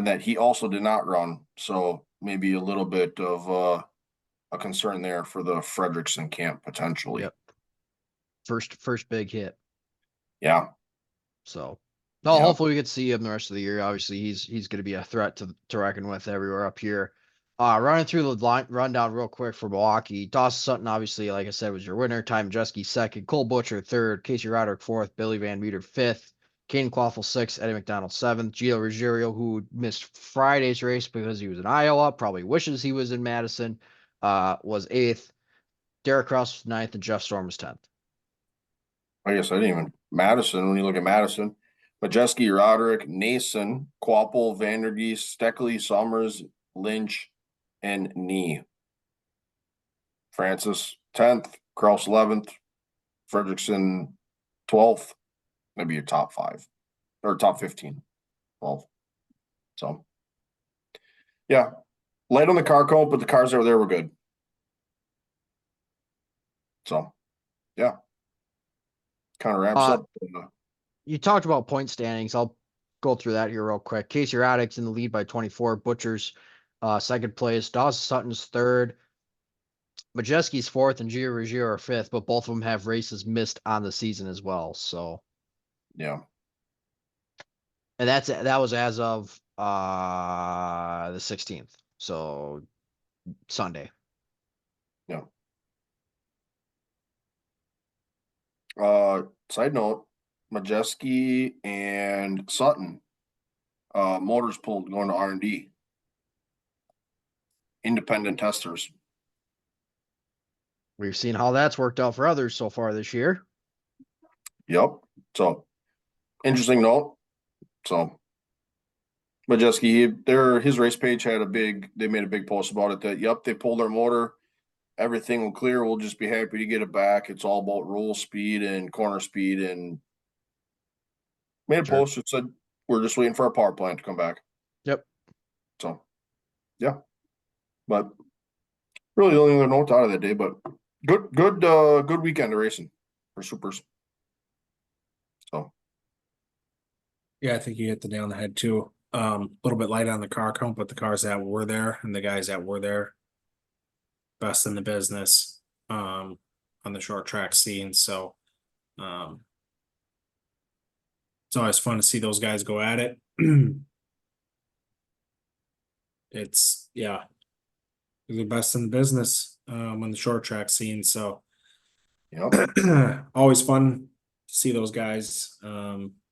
that he also did not run. So maybe a little bit of a concern there for the Fredrickson camp potentially. Yep. First big hit. Yeah. So no, Yeah. hopefully we get to see him the rest of the year. Obviously, he's going to be a threat to reckon with everywhere up here. Running through the rundown real quick for Milwaukee. Dawson Sutton, obviously, like I said, was your winner. Ty Majeski second. Cole Butcher third. Casey Roderick fourth. Billy Van Meter fifth. Caden Quaffle sixth. Eddie McDonald seventh. Gio Ruggiero, who missed Friday's race because he was in Iowa, probably wishes he was in Madison, was eighth. Derek Cross was ninth, and Jeff Storm was 10th. I guess I didn't even Madison. When you look at Madison, Majeski, Roderick, Nason, Quapple, Vandergeest, Steckley, Summers, Lynch, and Nee. Francis 10th, Kraus 11th, Fredrickson 12th. Maybe your top 5 or top 15. 12. So yeah, light on the car count, but the cars that were there were good. So yeah, kind of wraps up. You talked about point standings. I'll go through that here real quick. Casey Raddick's in the lead by 24. Butcher's second place. Dawson Sutton's third. Majeski's fourth and Gio Ruggiero are fifth, but both of them have races missed on the season as well. So Yeah, and that was as of the 16th. So Sunday. yeah. Side note, Majeski and Sutton, motors pulled going to R&D. Independent testers. We've seen how that's worked out for others so far this year. Yep. So interesting note. So Majeski, his race page had they made a big post about it that yep, they pulled their motor. Everything will clear. We'll just be happy to get it back. It's all about roll speed and corner speed, and made a Sure. post that said we're just waiting for our power plant to come back. Yep. So yeah. But really the only other note out of that day, but good weekend of racing for supers. So Yeah, I think you hit the nail on the head too. A little bit light on the car count, but the cars that were there and the guys that were there, best in the business, on the short track scene. So, it's always fun to see those guys go at it. It's yeah, they're the best in the business, on the short track scene. So, always fun to see those guys,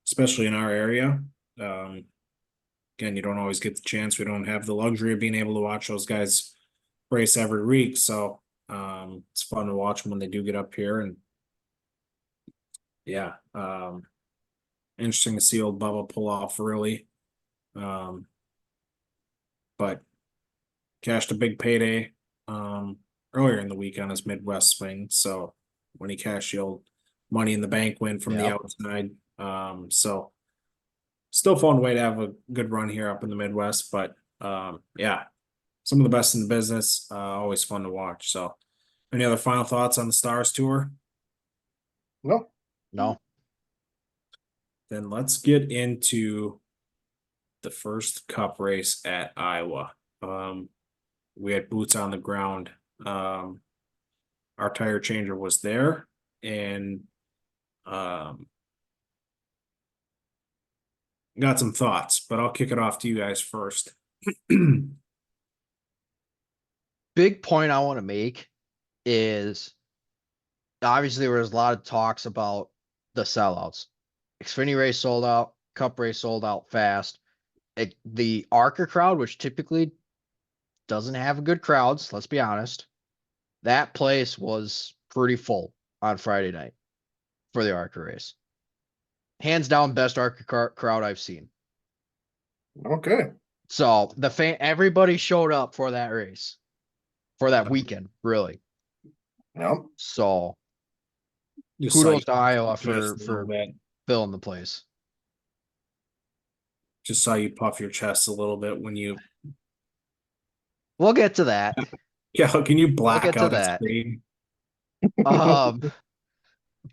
especially in our area. again, you don't always get the chance. We don't have the luxury of being able to watch those guys race every week. So it's fun to watch them when they do get up here. And yeah, interesting to see old Bubba pull off really. But cashed a big payday earlier in the week on his Midwest swing. So when he cashed the old money in the bank win from the Yep. outside. So still fun way to have a good run here up in the Midwest. But yeah, some of the best in the business. Always fun to watch. So any other final thoughts on the Stars Tour? No. No. Then let's get into the first Cup race at Iowa. We had boots on the ground. Our tire changer was there, and got some thoughts, but I'll kick it off to you guys first. Big point I want to make is obviously there was a lot of talks about the sellouts. Xfinity race sold out, Cup race sold out fast. The ARCA crowd, which typically doesn't have good crowds, let's be honest, that place was pretty full on Friday night for the ARCA race. Hands down, best ARCA crowd I've seen. Okay. So everybody showed up for that race, for that weekend, really. Yep. So Just kudos saw to Iowa you for just a little bit. filling the place. Just saw you puff your chest a little bit when you. We'll get to that. Yeah, can you black get to out a that. screen?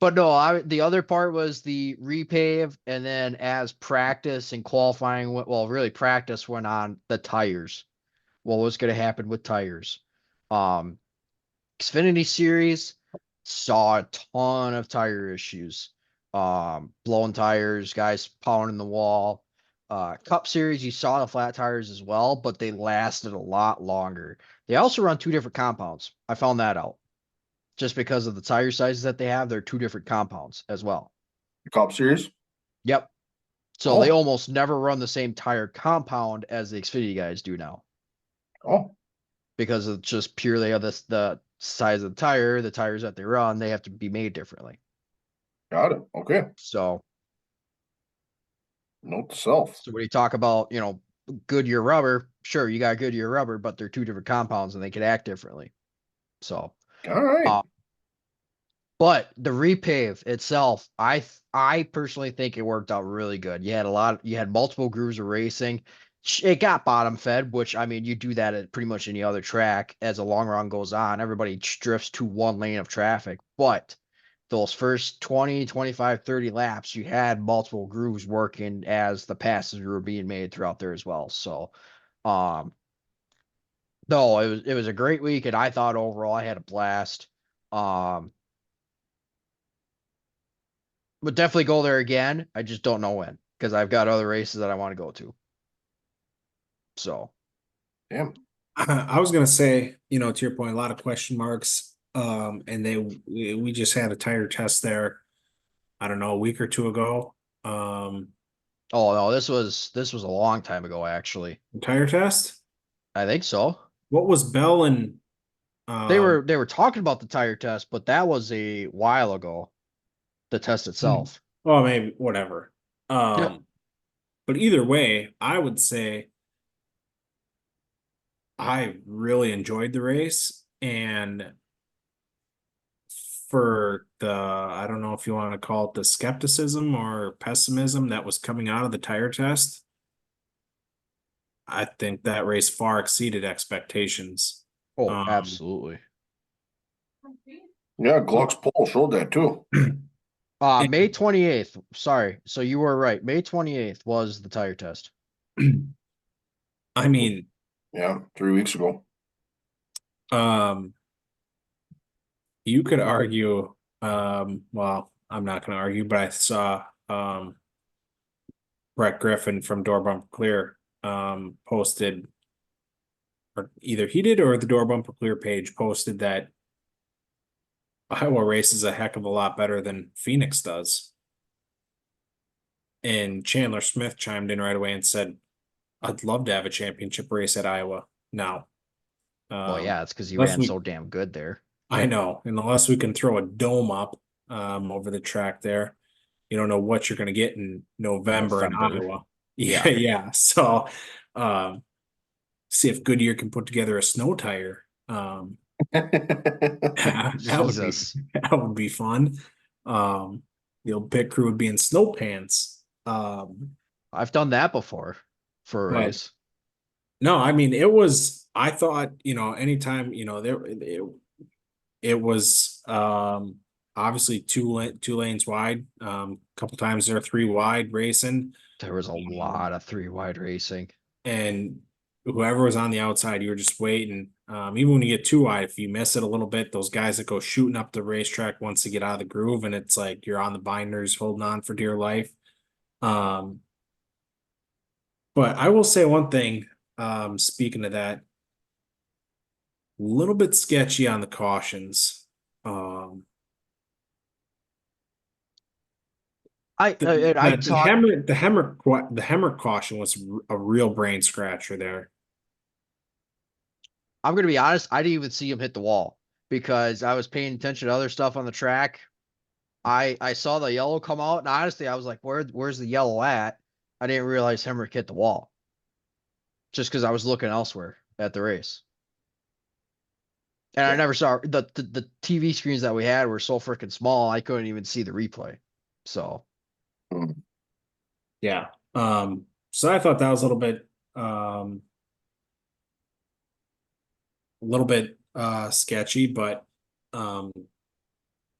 But no, the other part was the repave, and then as practice and qualifying went, well, really practice went on, the tires. What was going to happen with tires? Xfinity Series saw a ton of tire issues. Blowing tires, guys pounding the wall. Cup Series, you saw the flat tires as well, but they lasted a lot longer. They also run two different compounds. I found that out. Just because of the tire sizes that they have, they're two different compounds as well. Cup series. Yep. So they Oh. almost never run the same tire compound as the Xfinity guys do now. Oh. Because it's just purely of the size of the tire, the tires that they run, they have to be made differently. Got it. Okay. So Note to self. when you talk about, Goodyear rubber, sure, you got Goodyear rubber, but they're two different compounds and they could act differently. So, All right. but the repave itself, I personally think it worked out really good. You had multiple grooves of racing. It got bottom fed, which I mean, you do that at pretty much any other track. As the long run goes on, everybody drifts to one lane of traffic. But those first 20, 25, 30 laps, you had multiple grooves working as the passes were being made throughout there as well. So, no, it was a great week, and I thought overall I had a blast. Would definitely go there again. I just don't know when, because I've got other races that I want to go to. So, Damn. I was gonna say, to your point, a lot of question marks. And we just had a tire test there, I don't know, a week or two ago. oh no, this was a long time ago, actually. Tire test? I think so. What was Bell and They were talking about the tire test, but that was a while ago. The test itself. oh, maybe whatever. Yep. But either way, I would say I really enjoyed the race, and for I don't know if you want to call it the skepticism or pessimism that was coming out of the tire test, I think that race far exceeded expectations. Oh, absolutely. Yeah, Gluck's poll showed that too. May 28th. Sorry. So you were right. May 28th was the tire test. I mean, Yeah, 3 weeks ago. you could argue, well, I'm not going to argue, but I saw Brett Griffin from Door Bumper Clear posted, or either he did or the Door Bumper Clear page posted that Iowa races a heck of a lot better than Phoenix does. And Chandler Smith chimed in right away and said, I'd love to have a championship race at Iowa now. Well, yeah, it's because you Unless ran we, so damn good there. I know, and unless we can throw a dome up over the track there, you don't know what you're going to get in November in November. Iowa. Yeah, Yeah. yeah. So, um, see if Goodyear can put together a snow tire. That would be Jesus. that would be fun. The old pit crew would be in snow pants. I've done that before for a But race. no, I mean it was. I thought anytime it was obviously two lanes wide. A couple times there 3 wide racing. There was a lot of 3 wide racing. And whoever was on the outside, you were just waiting. Even when you get 2 wide, if you miss it a little bit, those guys that go shooting up the racetrack once they get out of the groove, and it's like you're on the binders holding on for dear life. Um, but I will say one thing, speaking of that, a little bit sketchy on the cautions. I talked. The Hemmer caution was a real brain scratcher there. I'm gonna be honest. I didn't even see him hit the wall because I was paying attention to other stuff on the track. I saw the yellow come out, and honestly, I was like, where's the yellow at? I didn't realize Hemrick hit the wall just because I was looking elsewhere at the race. And I Yeah. never saw the TV screens that we had were so freaking small, I couldn't even see the replay. So Yeah. So I thought that was a little bit sketchy, but um,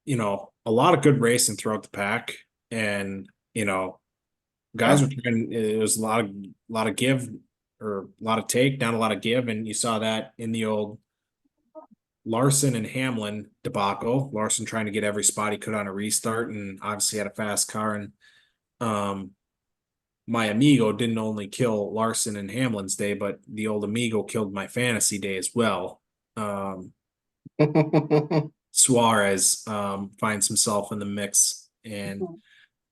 a lot of good racing throughout the pack. And, guys Yeah. were trying it was a lot of give or a lot of take, not a lot of give. And you saw that in the old Larson and Hamlin debacle. Larson trying to get every spot he could on a restart and obviously had a fast car. And um my amigo didn't only kill Larson and Hamlin's day, but the old amigo killed my fantasy day as well. Um, Suarez finds himself in the mix and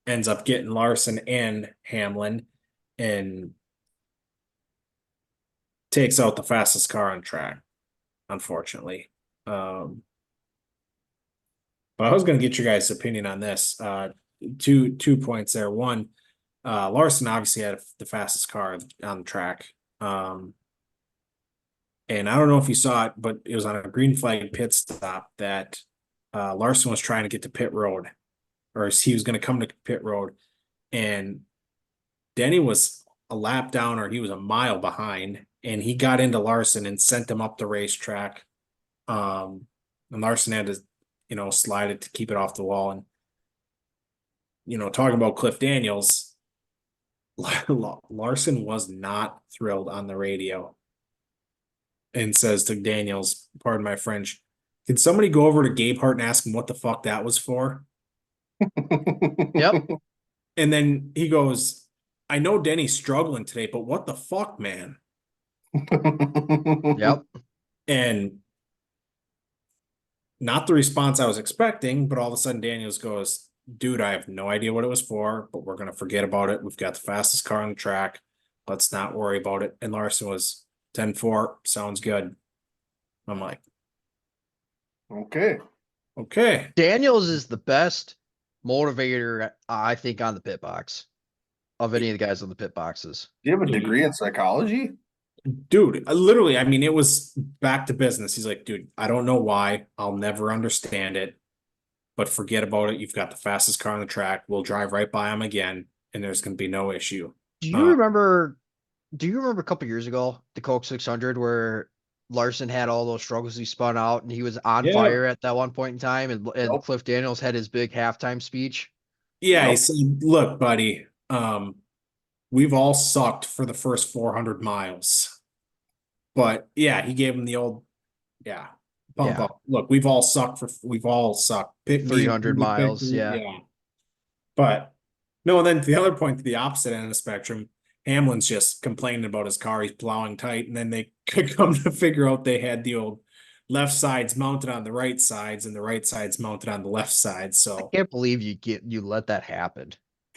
ends up getting Larson and Hamlin and takes out the fastest car on track, unfortunately. But I was going to get your guys' opinion on this. Two points there. One, Larson obviously had the fastest car on the track. And I don't know if you saw it, but it was on a green flag pit stop that Larson was trying to get to pit road, or he was going to come to pit road, and Denny was a lap down, or he was a mile behind, and he got into Larson and sent him up the racetrack. And Larson had to, slide it to keep it off the wall. And talking about Cliff Daniels, Larson was not thrilled on the radio and says to Daniels, pardon my French, can somebody go over to Gabe Hart and ask him what the fuck that was for? yep. And then he goes, I know Denny's struggling today, but what the fuck, man? Yep. And not the response I was expecting, but all of a sudden Daniels goes, dude, I have no idea what it was for, but we're going to forget about it. We've got the fastest car on the track. Let's not worry about it. And Larson was 10-4. Sounds good. I'm like, Okay. okay. Daniels is the best motivator, I think, on the pit box of any of the guys on the pit boxes. Do you have a degree in psychology? Dude, literally, I mean, it was back to business. He's like, dude, I don't know why. I'll never understand it, but forget about it. You've got the fastest car on the track. We'll drive right by him again, and there's going to be no issue. Do you remember? Do you remember a couple years ago the Coke 600 where Larson had all those struggles? He spun out and he was on Yeah. fire at that one point in time, and Yep. Cliff Daniels had his big halftime speech. Yeah, he Yep. said, look, buddy, we've all sucked for the first 400 miles. But yeah, he gave him the old, pump Yeah. up. Look, we've all sucked. Pick 300 miles, yeah. Yeah. But no, and then the other point to the opposite end of the spectrum, Hamlin's just complaining about his car. He's plowing tight, and then they could come to figure out they had the old left sides mounted on the right sides and the right sides mounted on the left side. So I can't believe you let that happen.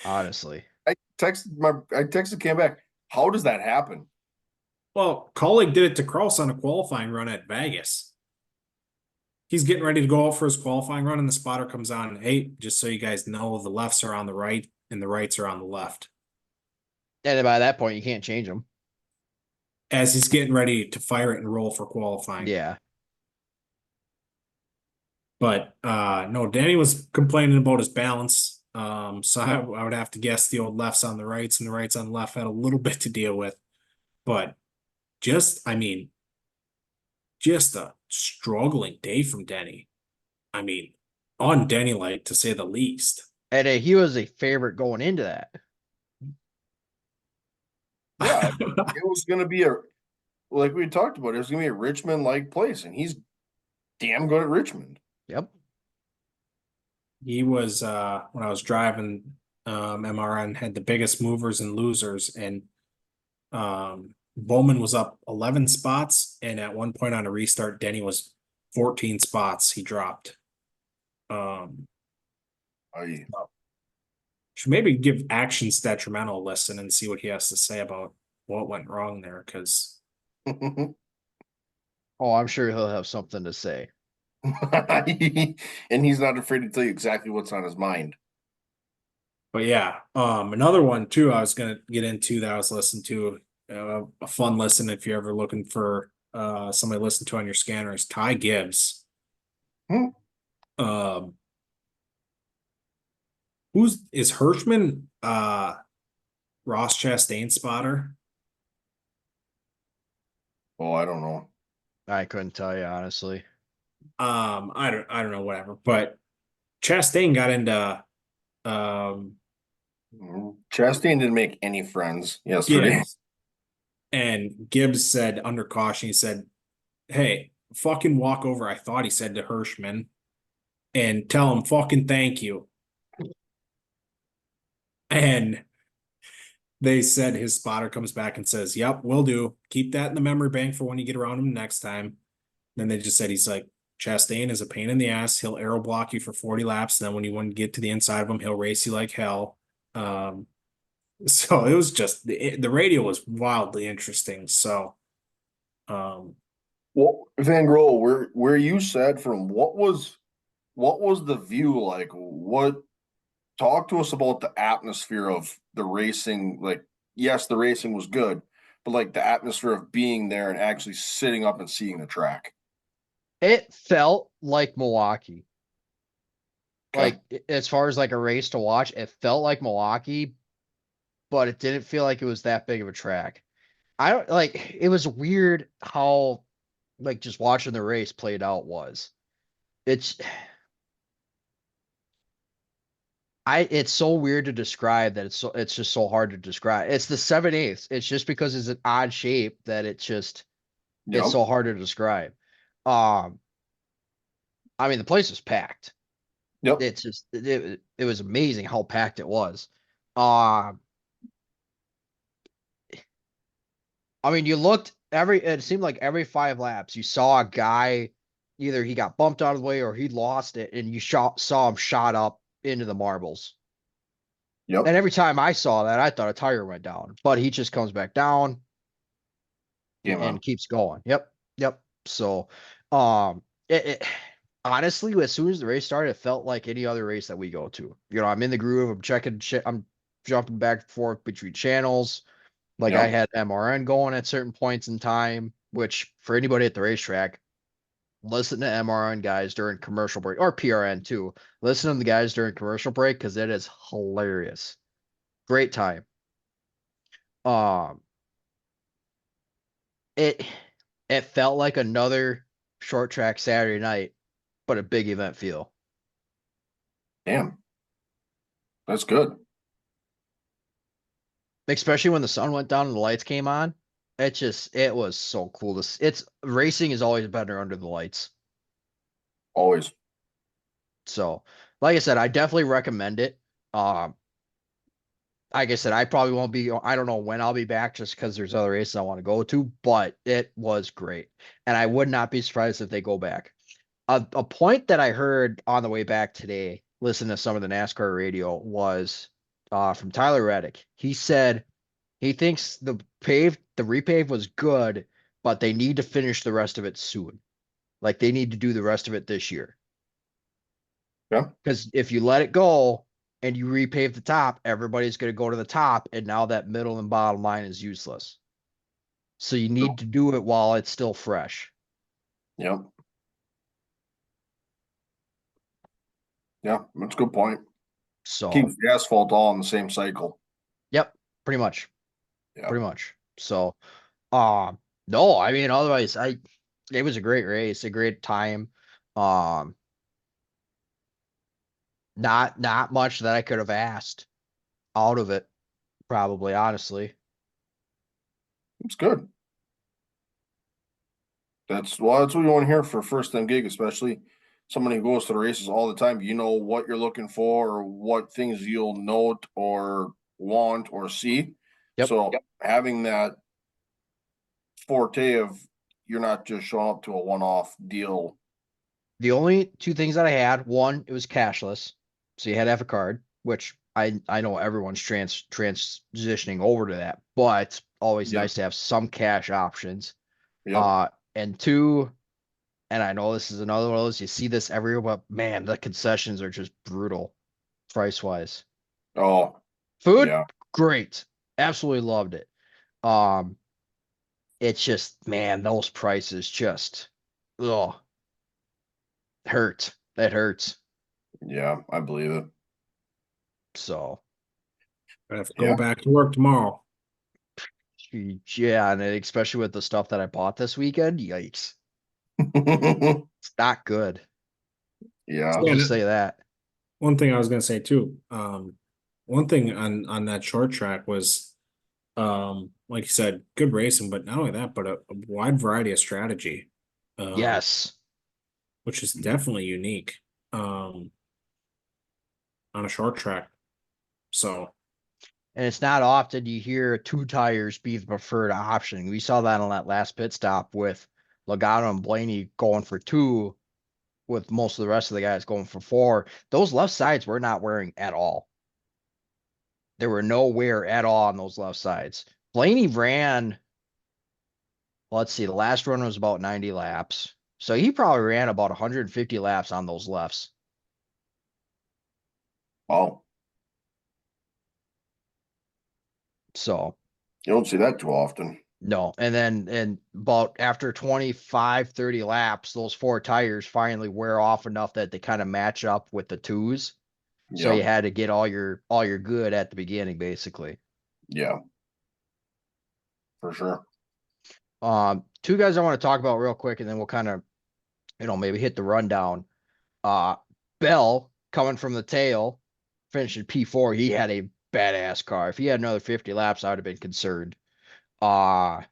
Honestly. I texted Cam back. How does that happen? Well, Colleague did it to Kraus on a qualifying run at Vegas. He's getting ready to go out for his qualifying run, and the spotter comes on. Hey, just so you guys know, the lefts are on the right and the rights are on the left. And then by that point, you can't change them. As he's getting ready to fire it and roll for qualifying. Yeah. But no, Danny was complaining about his balance. So I would have to guess the old lefts on the rights and the rights on the left had a little bit to deal with. But I mean, just a struggling day from Denny. I mean, on Denny like to say the least. And he was a favorite going into that. Yeah, it was going to be like we talked about, it was going to be a Richmond-like place, and he's damn good at Richmond. Yep. He was when I was driving MRN had the biggest movers and losers, and Bowman was up 11 spots, and at one point on a restart, Denny was 14 spots. He dropped. I Should maybe give Actions Detrimental a listen and see what he has to say about what went wrong there. Because, Oh, I'm sure he'll have something to say. and he's not afraid to tell you exactly what's on his mind. but yeah, another one too. I was gonna get into that I was listening to a fun listen if you're ever looking for somebody to listen to on your scanner is Ty Gibbs. Hmm. Who's is Hirschman? Ross Chastain spotter. Oh, I don't know. I couldn't tell you honestly. I don't know, whatever. But Chastain got into Chastain didn't make any friends yesterday. Gibbs, and Gibbs said under caution, he said, "Hey, fucking walk over." I thought he said to Hirschman, and tell him fucking thank you. And they said his spotter comes back and says, "Yep, will do. Keep that in the memory bank for when you get around him next time." Then they just said he's like, Chastain is a pain in the ass. He'll aero block you for 40 laps. And then when you want to get to the inside of him, he'll race you like hell. So it was just the radio was wildly interesting. So Well, Van Grohl, where you said from what was the view like? What talk to us about the atmosphere of the racing? Like, yes, the racing was good, but like the atmosphere of being there and actually sitting up and seeing the track. It felt like Milwaukee. Okay. Like as far as like a race to watch, it felt like Milwaukee, but it didn't feel like it was that big of a track. I don't like it was weird how like just watching the race played out was. It's it's so weird to describe that it's just so hard to describe. It's the 7/8. It's just because it's an odd shape that it's Yep. so hard to describe. Um I mean the place was packed. Yep. It's just it was amazing how packed it was. Um I mean, you looked it seemed like every 5 laps you saw a guy either he got bumped out of the way or he lost it and you saw him shot up into the marbles. Yep. And every time I saw that, I thought a tire went down, but he just comes back down Yeah, and man. keeps going. Yep. Yep. So, it honestly, as soon as the race started, it felt like any other race that we go to. You know, I'm in the groove, I'm checking shit, I'm jumping back and forth between channels. Like I Yep. had MRN going at certain points in time, which for anybody at the racetrack, listen to MRN guys during commercial break or PRN too. Listen to the guys during commercial break because it is hilarious. Great time. Um, it it felt like another short track Saturday night, but a big event feel. Damn. That's good. Especially when the sun went down and the lights came on. It was so cool to it's racing is always better under the lights. Always. So, like I said, I definitely recommend it. Um, like I said, I probably won't be, I don't know when I'll be back just because there's other races I want to go to, but it was great. And I would not be surprised if they go back. A point that I heard on the way back today, listen to some of the NASCAR radio, was from Tyler Reddick. He said He thinks the repave was good, but they need to finish the rest of it soon. Like they need to do the rest of it this year. Yeah. Because if you let it go and you repave the top, everybody's going to go to the top, and now that middle and bottom line is useless. So you need to do it while it's still fresh. Yep. Yeah, that's a good point. So, Keeps the asphalt all in the same cycle. yep, pretty much, Yeah. pretty much. So, no, I mean, otherwise, it was a great race, a great time. Um, not much that I could have asked out of it, probably, honestly. It's good. That's what you want to hear for a first time gig, especially somebody who goes to the races all the time. You know what you're looking for, or what things you'll note or want or see. Yep. So having that forte of you're not just showing up to a one off deal. The only two things that I had, one, it was cashless, so you had to have a card, which I know everyone's transitioning over to that, but always Yeah. nice to have some cash options. Yep. And two, and I know this is another one of those, you see this everywhere, but man, the concessions are just brutal price wise. Oh, Food, yeah. great. Absolutely loved it. Um, it's just, man, those prices just, oh, hurt. That hurts. Yeah. I believe it. So, I have to go Yeah. back to work tomorrow. yeah, and especially with the stuff that I bought this weekend, yikes. It's not good. Yeah. I'll just say that. One thing I was gonna say too, one thing on that short track was, like you said, good racing, but not only that, but a wide variety of strategy, um, Yes. which is definitely unique, um, on a short track. So And it's not often you hear two tires be the preferred option. We saw that on that last pit stop with Logano and Blaney going for two, with most of the rest of the guys going for four. Those left sides were not wearing at all. There were no wear at all on those left sides. Blaney ran, let's see, the last run was about 90 laps. So he probably ran about 150 laps on those lefts. Oh, So you don't see that too often. no. And then and about after 25, 30 laps, those four tires finally wear off enough that they kind of match up with the twos. So you Yeah. had to get all your good at the beginning, basically. Yeah. For sure. Two guys I want to talk about real quick, and then we'll kind of, maybe hit the rundown. Uh, Bell coming from the tail, finishing P4. He had a badass car. If he had another 50 laps, I would have been concerned. Uh,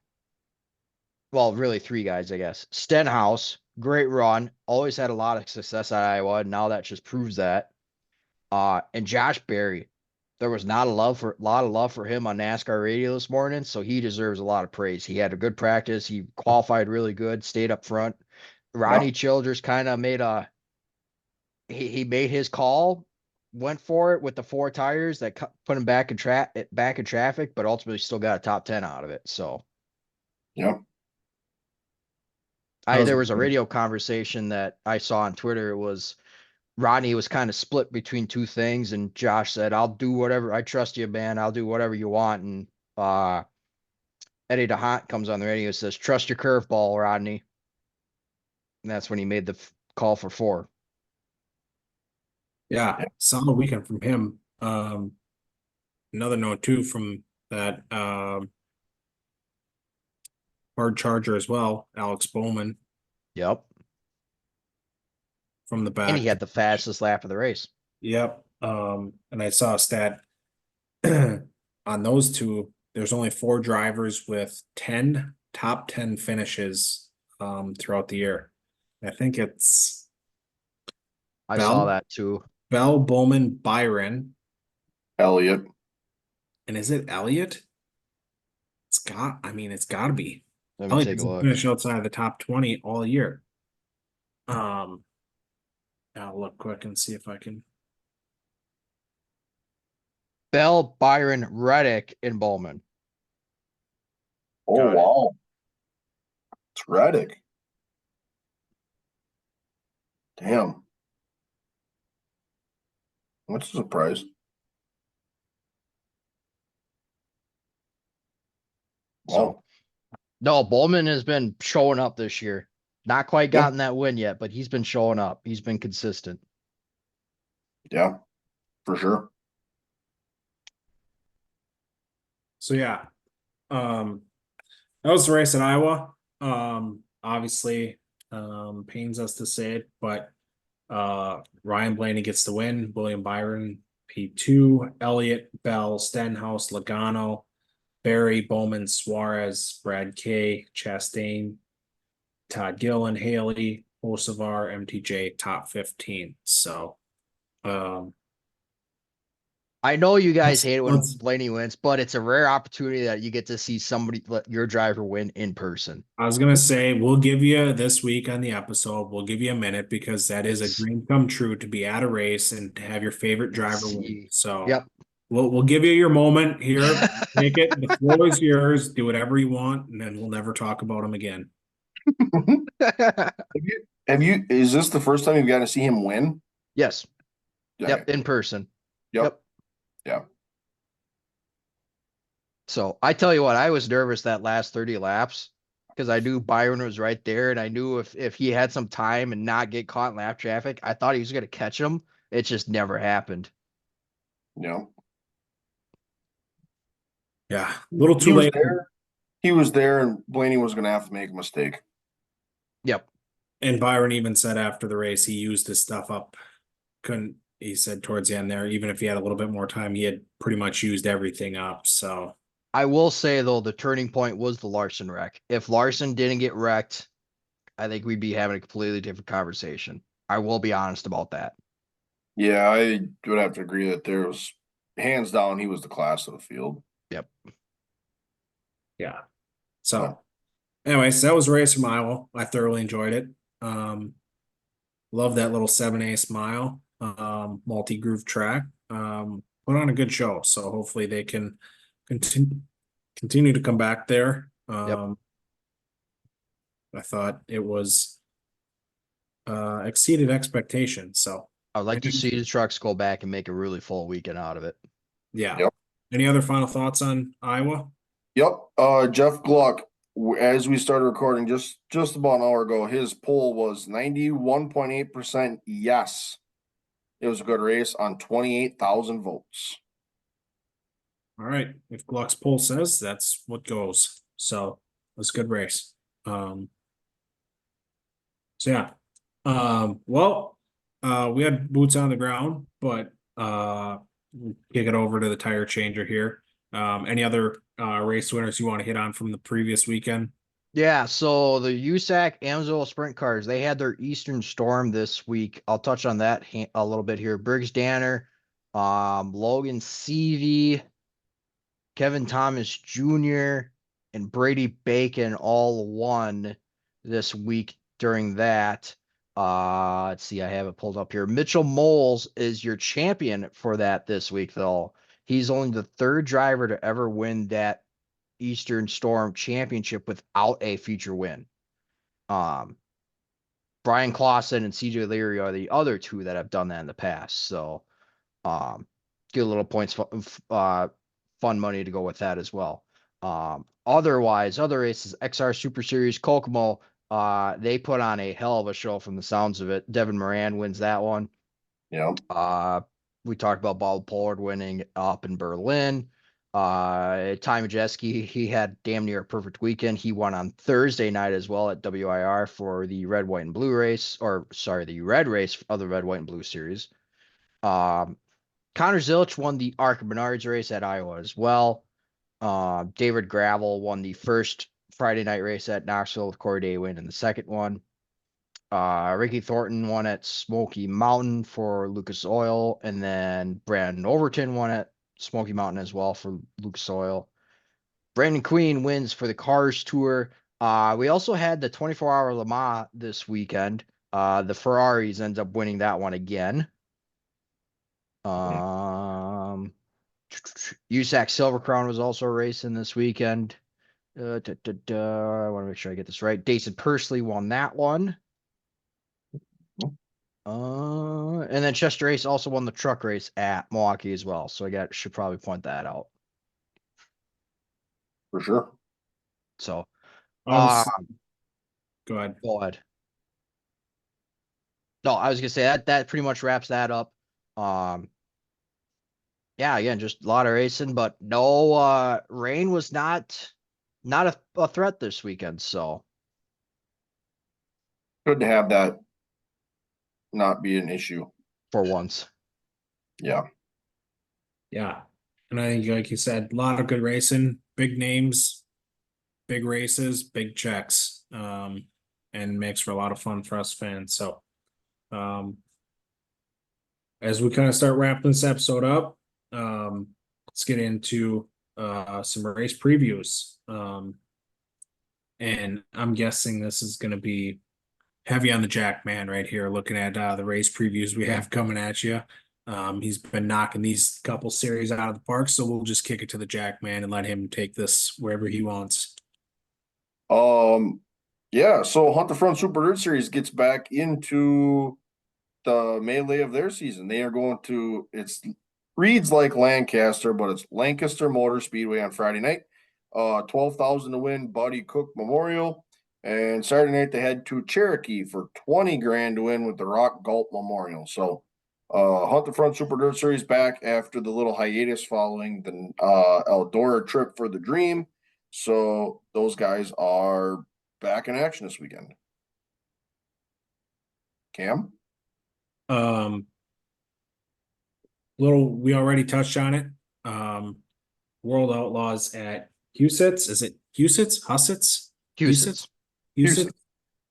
well, really three guys, I guess. Stenhouse, great run. Always had a lot of success at Iowa. And now that just proves that. And Josh Berry. There was not a lot of love for him on NASCAR radio this morning, so he deserves a lot of praise. He had a good practice. He qualified really good, stayed up front. Yeah. Rodney Childers kind of he made his call, went for it with the four tires that put him back in traffic, but ultimately still got a top 10 out of it. So Yeah. that was there was a radio conversation that I saw on Twitter. It was Rodney was kind of split between two things, and Josh said, "I'll do whatever. I trust you, man. I'll do whatever you want." And Eddie DeHaan comes on the radio and says, "Trust your curveball, Rodney." And that's when he made the call for four. yeah, Yeah. solid weekend from him. Another note too from that hard charger as well, Alex Bowman Yep. from the And he back. had the fastest lap of the race. Yep. And I saw a stat on those two. There's only four drivers with 10 top 10 finishes throughout the year. I think it's I saw Bell, that too. Bowman, Byron, Elliot. and is it Elliott? It's gotta be. Let me Elliott take a doesn't look. finish outside of the top 20 all year. Um, I'll look quick and see if I can. Bell, Byron, Reddick, and Bowman. Oh, Got it. wow. It's Reddick. Damn. That's a surprise. So Wow. no, Bowman has been showing up this year. Not quite Yeah. gotten that win yet, but he's been showing up. He's been consistent. Yeah, for sure. So yeah, that was the race in Iowa. Obviously, pains us to say it, but Ryan Blaney gets the win. William Byron P2, Elliott, Bell, Stenhouse, Logano, Barry, Bowman, Suarez, Brad K, Chastain, Todd Gillen, Haley, Hocevar, MTJ, top 15. So um I know you guys let's hate it when let's Blaney wins, but it's a rare opportunity that you get to see somebody let your driver win in person. I was gonna say we'll give you this week on the episode, we'll give you a minute because that is a It's dream come true to be at a race and to have your favorite driver win. see. So Yep. we'll give you your moment here. Take it. The floor is yours. Do whatever you want, and then we'll never talk about him again. Is this the first time you've got to see him win? Yes. Okay. Yep. In person. Yep. Yep. Yeah. So I tell you what, I was nervous that last 30 laps because I knew Byron was right there, and I knew if he had some time and not get caught in lap traffic, I thought he was going to catch him. It just never happened. Yeah. Yeah, a little He too was late. there. He was there, and Blaney was going to have to make a mistake. Yep. And Byron even said after the race he used his stuff up. Couldn't he said towards the end there, even if he had a little bit more time, he had pretty much used everything up. So I will say though, the turning point was the Larson wreck. If Larson didn't get wrecked, I think we'd be having a completely different conversation. I will be honest about that. Yeah, I would have to agree that there was hands down he was the class of the field. Yep. yeah. But So anyways, that was a race from Iowa. I thoroughly enjoyed it. Um love that little 7A smile. Multi-groove track. Put on a good show. So hopefully they can continue to come back there. Yep. I thought it was exceeded expectations. So I would like to see the trucks go back and make a really full weekend out of it. yeah. yep. Any other final thoughts on Iowa? Yep. Jeff Gluck, as we started recording just about an hour ago, his poll was 91.8% yes. It was a good race on 28,000 votes. All right. If Gluck's poll says that's what goes. So it was a good race. So yeah. Well, we had boots on the ground, but we'll kick it over to the tire changer here. Any other race winners you want to hit on from the previous weekend? Yeah, so the USAC Amsoil Sprint Cars, they had their Eastern Storm this week. I'll touch on that a little bit here. Briggs Danner, Logan Seavey, Kevin Thomas Jr., and Brady Bacon all won this week during that. Let's see, I have it pulled up here. Mitchell Moles is your champion for that this week, though. He's only the third driver to ever win that Eastern Storm Championship without a feature win. Um, Brian Clausen and CJ Leary are the other two that have done that in the past. So, get a little points, fun money to go with that as well. Otherwise, other races, XR Super Series, Kokomo, they put on a hell of a show from the sounds of it. Devin Moran wins that one. Yeah. We talked about Bob Pollard winning up in Berlin. Ty Majeski, he had damn near a perfect weekend. He won on Thursday night as well at WIR for the red, white, and blue race, or sorry, the red race of the red, white, and blue series. Connor Zilch won the Arc Menards race at Iowa as well. David Gravel won the first Friday night race at Knoxville with Corey Day win in the second one. Ricky Thornton won at Smoky Mountain for Lucas Oil, and then Brandon Overton won at Smoky Mountain as well for Lucas Oil. Brandon Queen wins for the Cars Tour. We also had the 24-hour Le Mans this weekend. The Ferraris ends up winning that one again. USAC Silver Crown was also racing this weekend. I want to make sure I get this right. Jason Pursley won that one. And then Chester Ace also won the truck race at Milwaukee as well. So should probably point that out. For sure. So, I go ahead. go ahead. No, I was gonna say that pretty much wraps that up. Yeah, again, just a lot of racing, but no, rain was not a threat this weekend. So Good to have that not be an issue. for once, Yeah. Yeah. And I think, like you said, a lot of good racing, big names, big races, big checks, and makes for a lot of fun for us fans. So, as we kind of start wrapping this episode up, let's get into some race previews. And I'm guessing this is going to be heavy on the Jack man right here, looking at the race previews we have coming at you. He's been knocking these couple series out of the park, so we'll just kick it to the Jack man and let him take this wherever he wants. Yeah, so Hunt the Front Super Dirt Series gets back into the melee of their season. They are going to, it's reads like Lancaster, but it's Lancaster Motor Speedway on Friday night. 12,000 to win Buddy Cook Memorial. And Saturday night they head to Cherokee for 20 grand to win with the Rock Gulp Memorial. So Hunt the Front Super Dirt Series back after the little hiatus following the Eldora trip for the Dream. So those guys are back in action this weekend. Cam? We already touched on it. World Outlaws at Husitz. Is it Husitz? Hussitz? Houston's. Husitz?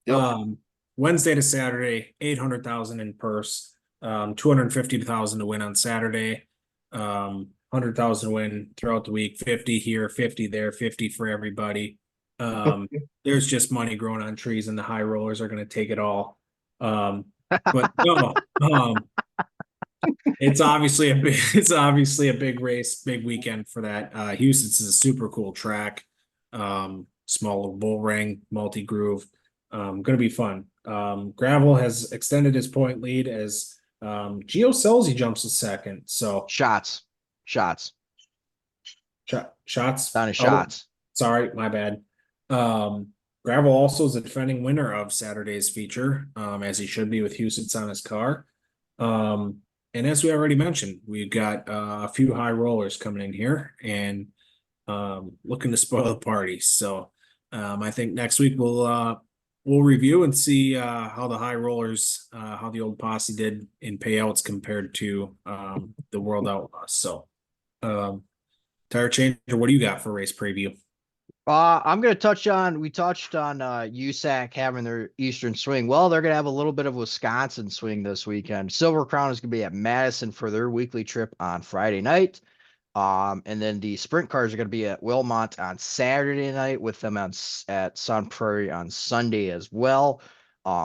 Yep. Wednesday to Saturday, 800,000 in purse, 250,000 to win on Saturday, 100,000 win throughout the week, 50 here, 50 there, 50 for everybody. There's just money growing on trees, and the high rollers are going to take it all. But no, it's obviously a big race, big weekend for that. Houston's is a super cool track. Small bull ring, multi groove. Gonna be fun. Gravel has extended his point lead as Gio Selzy jumps to second. So Shots. shots. Down his Oh, shots. sorry, my bad. Gravel also is the defending winner of Saturday's feature, as he should be with Houston's on his car. And as we already mentioned, we've got a few high rollers coming in here and looking to spoil the party. So I think next week we'll review and see how the high rollers, how the old posse did in payouts compared to the World Outlaws. So tire changer, what do you got for race preview? I'm gonna we touched on USAC having their Eastern swing. Well, they're gonna have a little bit of Wisconsin swing this weekend. Silver Crown is gonna be at Madison for their weekly trip on Friday night. And then the sprint cars are gonna be at Wilmot on Saturday night with them at Sun Prairie on Sunday as well.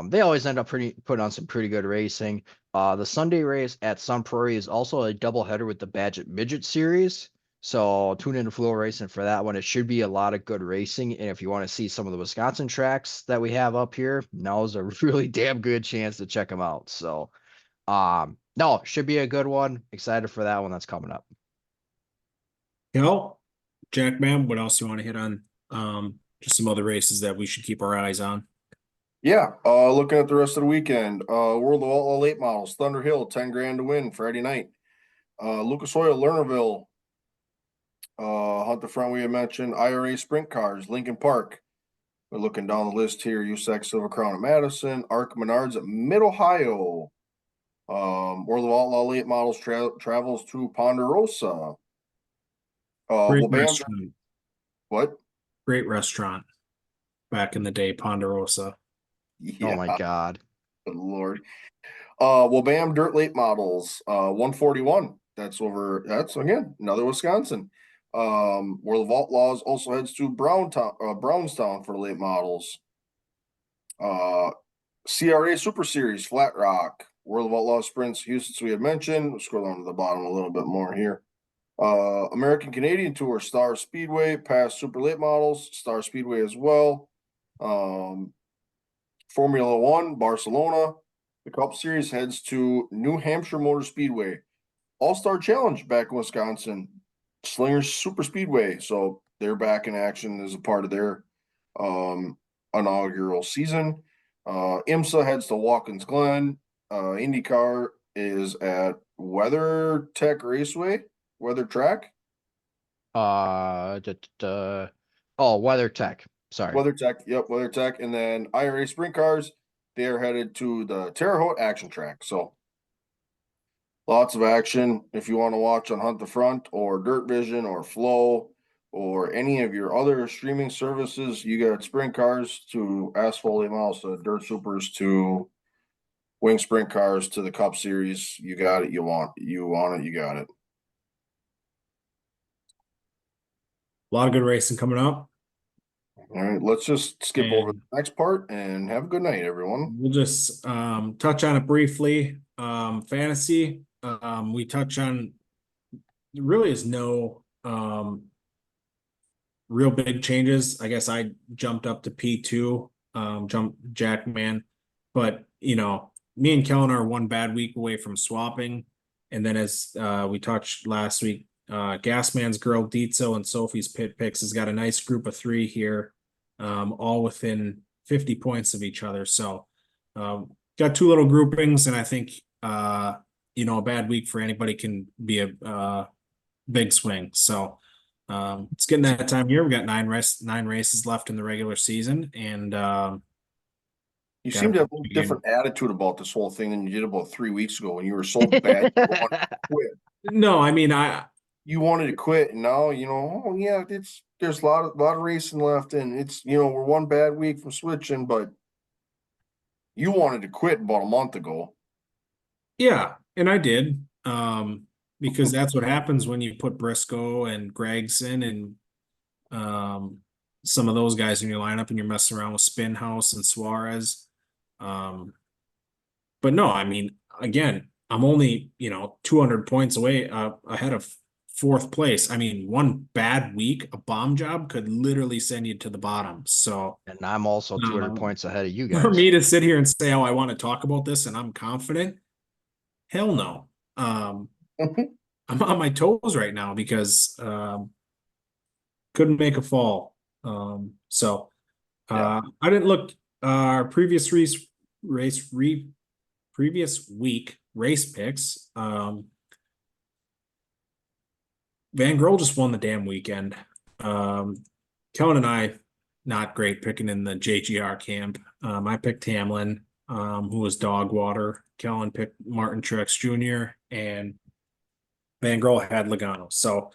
They always end up putting on some pretty good racing. The Sunday race at Sun Prairie is also a doubleheader with the Badget Midget Series. So tune into Flow Racing for that one. It should be a lot of good racing. And if you want to see some of the Wisconsin tracks that we have up here, now's a really damn good chance to check them out. So, no, should be a good one. Excited for that one that's coming up. Jack, man, what else you want to hit on? Just some other races that we should keep our eyes on. Yeah, looking at the rest of the weekend, World of Outlaw late models, Thunder Hill, 10 grand to win Friday night. Lucas Oil, Lernerville, Hunt the Front we had mentioned, IRA Sprint Cars, Lincoln Park. We're looking down the list here, USAC Silver Crown at Madison, Arc Menards at Mid-Ohio. World of Outlaw late models travels to Ponderosa. Great Well, bam. restaurant. What? Great restaurant back in the day, Ponderosa. Yeah. Oh my God. Good Lord. Well, bam, dirt late models, 141. That's again another Wisconsin. World of Outlaws also heads to Brownstown for late models. CRA Super Series, Flat Rock, World of Outlaws Sprints, Houston, we had mentioned. We'll scroll down to the bottom a little bit more here. American Canadian Tour, Star Speedway, past super late models, Star Speedway as well. Formula One, Barcelona. The Cup Series heads to New Hampshire Motor Speedway. All-Star Challenge back in Wisconsin. Slingers Super Speedway. So they're back in action as a part of their inaugural season. IMSA heads to Watkins Glen. IndyCar is at Weather Tech Raceway, Weather Track. Oh, Weather Tech. Sorry. Weather Tech, yep, Weather Tech. And then IRA Sprint Cars, they are headed to the Terre Haute Action Track. So lots of action. If you want to watch on Hunt the Front or Dirt Vision or Flow or any of your other streaming services, you got Sprint Cars to Asphalt Miles to Dirt Supers to Wing Sprint Cars to the Cup Series. You got it. You want it. You got it. A lot of good racing coming up. All right, let's just skip over And the next part and have a good night, everyone. we'll just touch on it briefly. Fantasy. We touch on there really is no real big changes. I guess I jumped up to P2, jumped Jackman, but me and Kellen are one bad week away from swapping. And then as we touched last week, Gasman's girl Dietzo and Sophie's pit picks has got a nice group of three here, all within 50 points of each other. So got two little groupings, and I think a bad week for anybody can be a big swing. So it's getting that time of year. We got nine races left in the regular season, and You got seem to have a a little different attitude about this whole thing than you did about 3 weeks ago when you were so bad you wanted to quit. No, I mean You wanted to quit, and now oh yeah, there's a lot of racing left, and it's we're one bad week from switching, but you wanted to quit about a month ago. yeah, and I did. Because that's what happens when you put Briscoe and Gregson and some of those guys in your lineup and you're messing around with Spinhouse and Suarez. But no, I mean, again, I'm only 200 points away ahead of fourth place. I mean, one bad week, a bomb job could literally send you to the bottom. So And I'm also 200 um, points ahead of you for guys. me to sit here and say, "Oh, I want to talk about this," and I'm confident, hell no. I'm on my toes right now because couldn't make a fall. So Yeah. I didn't look our previous week race picks. Van Grohl just won the damn weekend. Kellen and I not great picking in the JGR camp. I picked Hamlin, who was dog water. Kellen picked Martin Truex Jr. and Van Grohl had Logano. So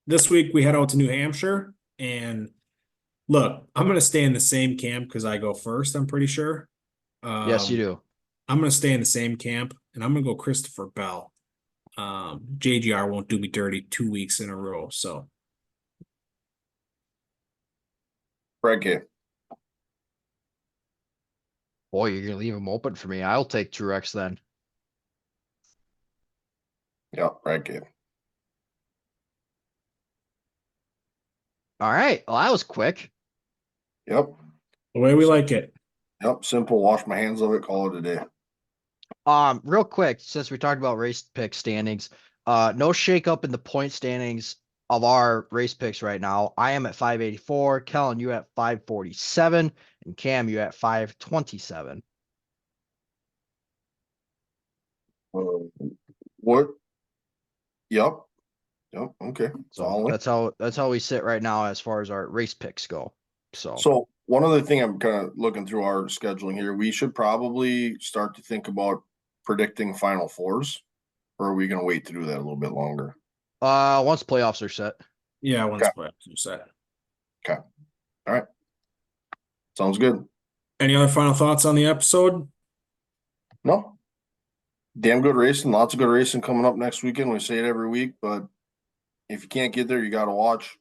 this week we head out to New Hampshire, and look, I'm going to stay in the same camp because I go first, I'm pretty sure. Yes, you do. I'm going to stay in the same camp, and I'm going to go Christopher Bell. JGR won't do me dirty 2 weeks in a row. So Frankie. Boy, you're gonna leave them open for me. I'll take Truex then. Yeah, Frankie. All right. Well, that was quick. Yep. the way we like it. Yep. Simple. Wash my hands of it. Call it a day. Real quick, since we talked about race pick standings, no shake up in the point standings of our race picks right now. I am at 584, Kellen, you at 547, and Cam, you at 527. What? Yep. Yep. Okay. So Solid. that's how we sit right now as far as our race picks go. So one other thing I'm kind of looking through our scheduling here, we should probably start to think about predicting Final Fours, or are we going to wait to do that a little bit longer? Once playoffs are set. Yeah, once Okay. playoffs are set. Okay. All right. Sounds good. Any other final thoughts on the episode? No. Damn good racing. Lots of good racing coming up next weekend. We say it every week, but if you can't get there, you got to watch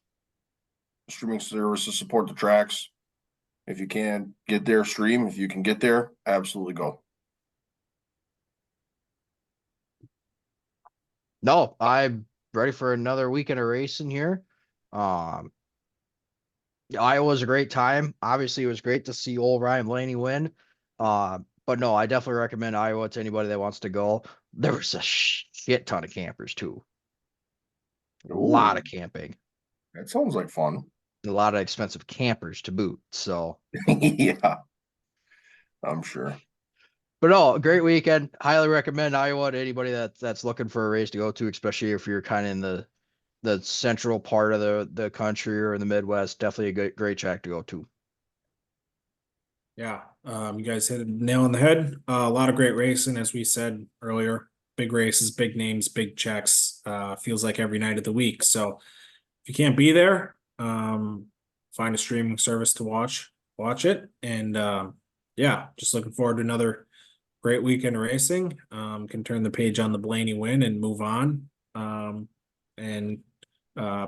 streaming services, support the tracks. If you can get there, stream. If you can get there, absolutely go. No, I'm ready for another weekend of racing here. Um, Iowa was a great time. Obviously, it was great to see old Ryan Blaney win. But no, I definitely recommend Iowa to anybody that wants to go. There was a shit ton of campers too. A lot Ooh, of camping, that sounds like fun. a lot of expensive campers to boot. So, Yeah, I'm sure. but no, great weekend. Highly recommend Iowa to anybody that's looking for a race to go to, especially if you're kind of in the central part of the country or in the Midwest. Definitely a great track to go to. Yeah, you guys hit a nail on the head. A lot of great racing, as we said earlier. Big races, big names, big checks. Feels like every night of the week. So if you can't be there, find a streaming service to watch it. And yeah, just looking forward to another great weekend of racing. Can turn the page on the Blaney win and move on. And uh,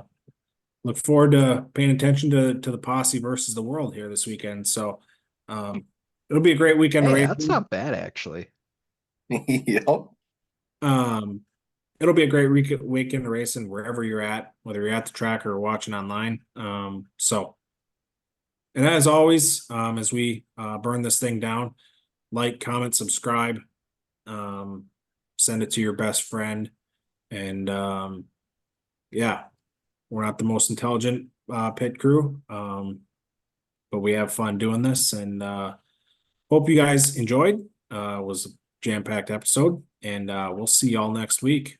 look forward to paying attention to the posse versus the world here this weekend. So it'll be a great weekend of Hey, that's racing. not bad actually. Yep. Um, it'll be a great weekend of racing wherever you're at, whether you're at the track or watching online. So and as always, as we burn this thing down, like, comment, subscribe, um, send it to your best friend, and yeah, we're not the most intelligent pit crew, but we have fun doing this, and hope you guys enjoyed. It was a jam-packed episode, and we'll see y'all next week.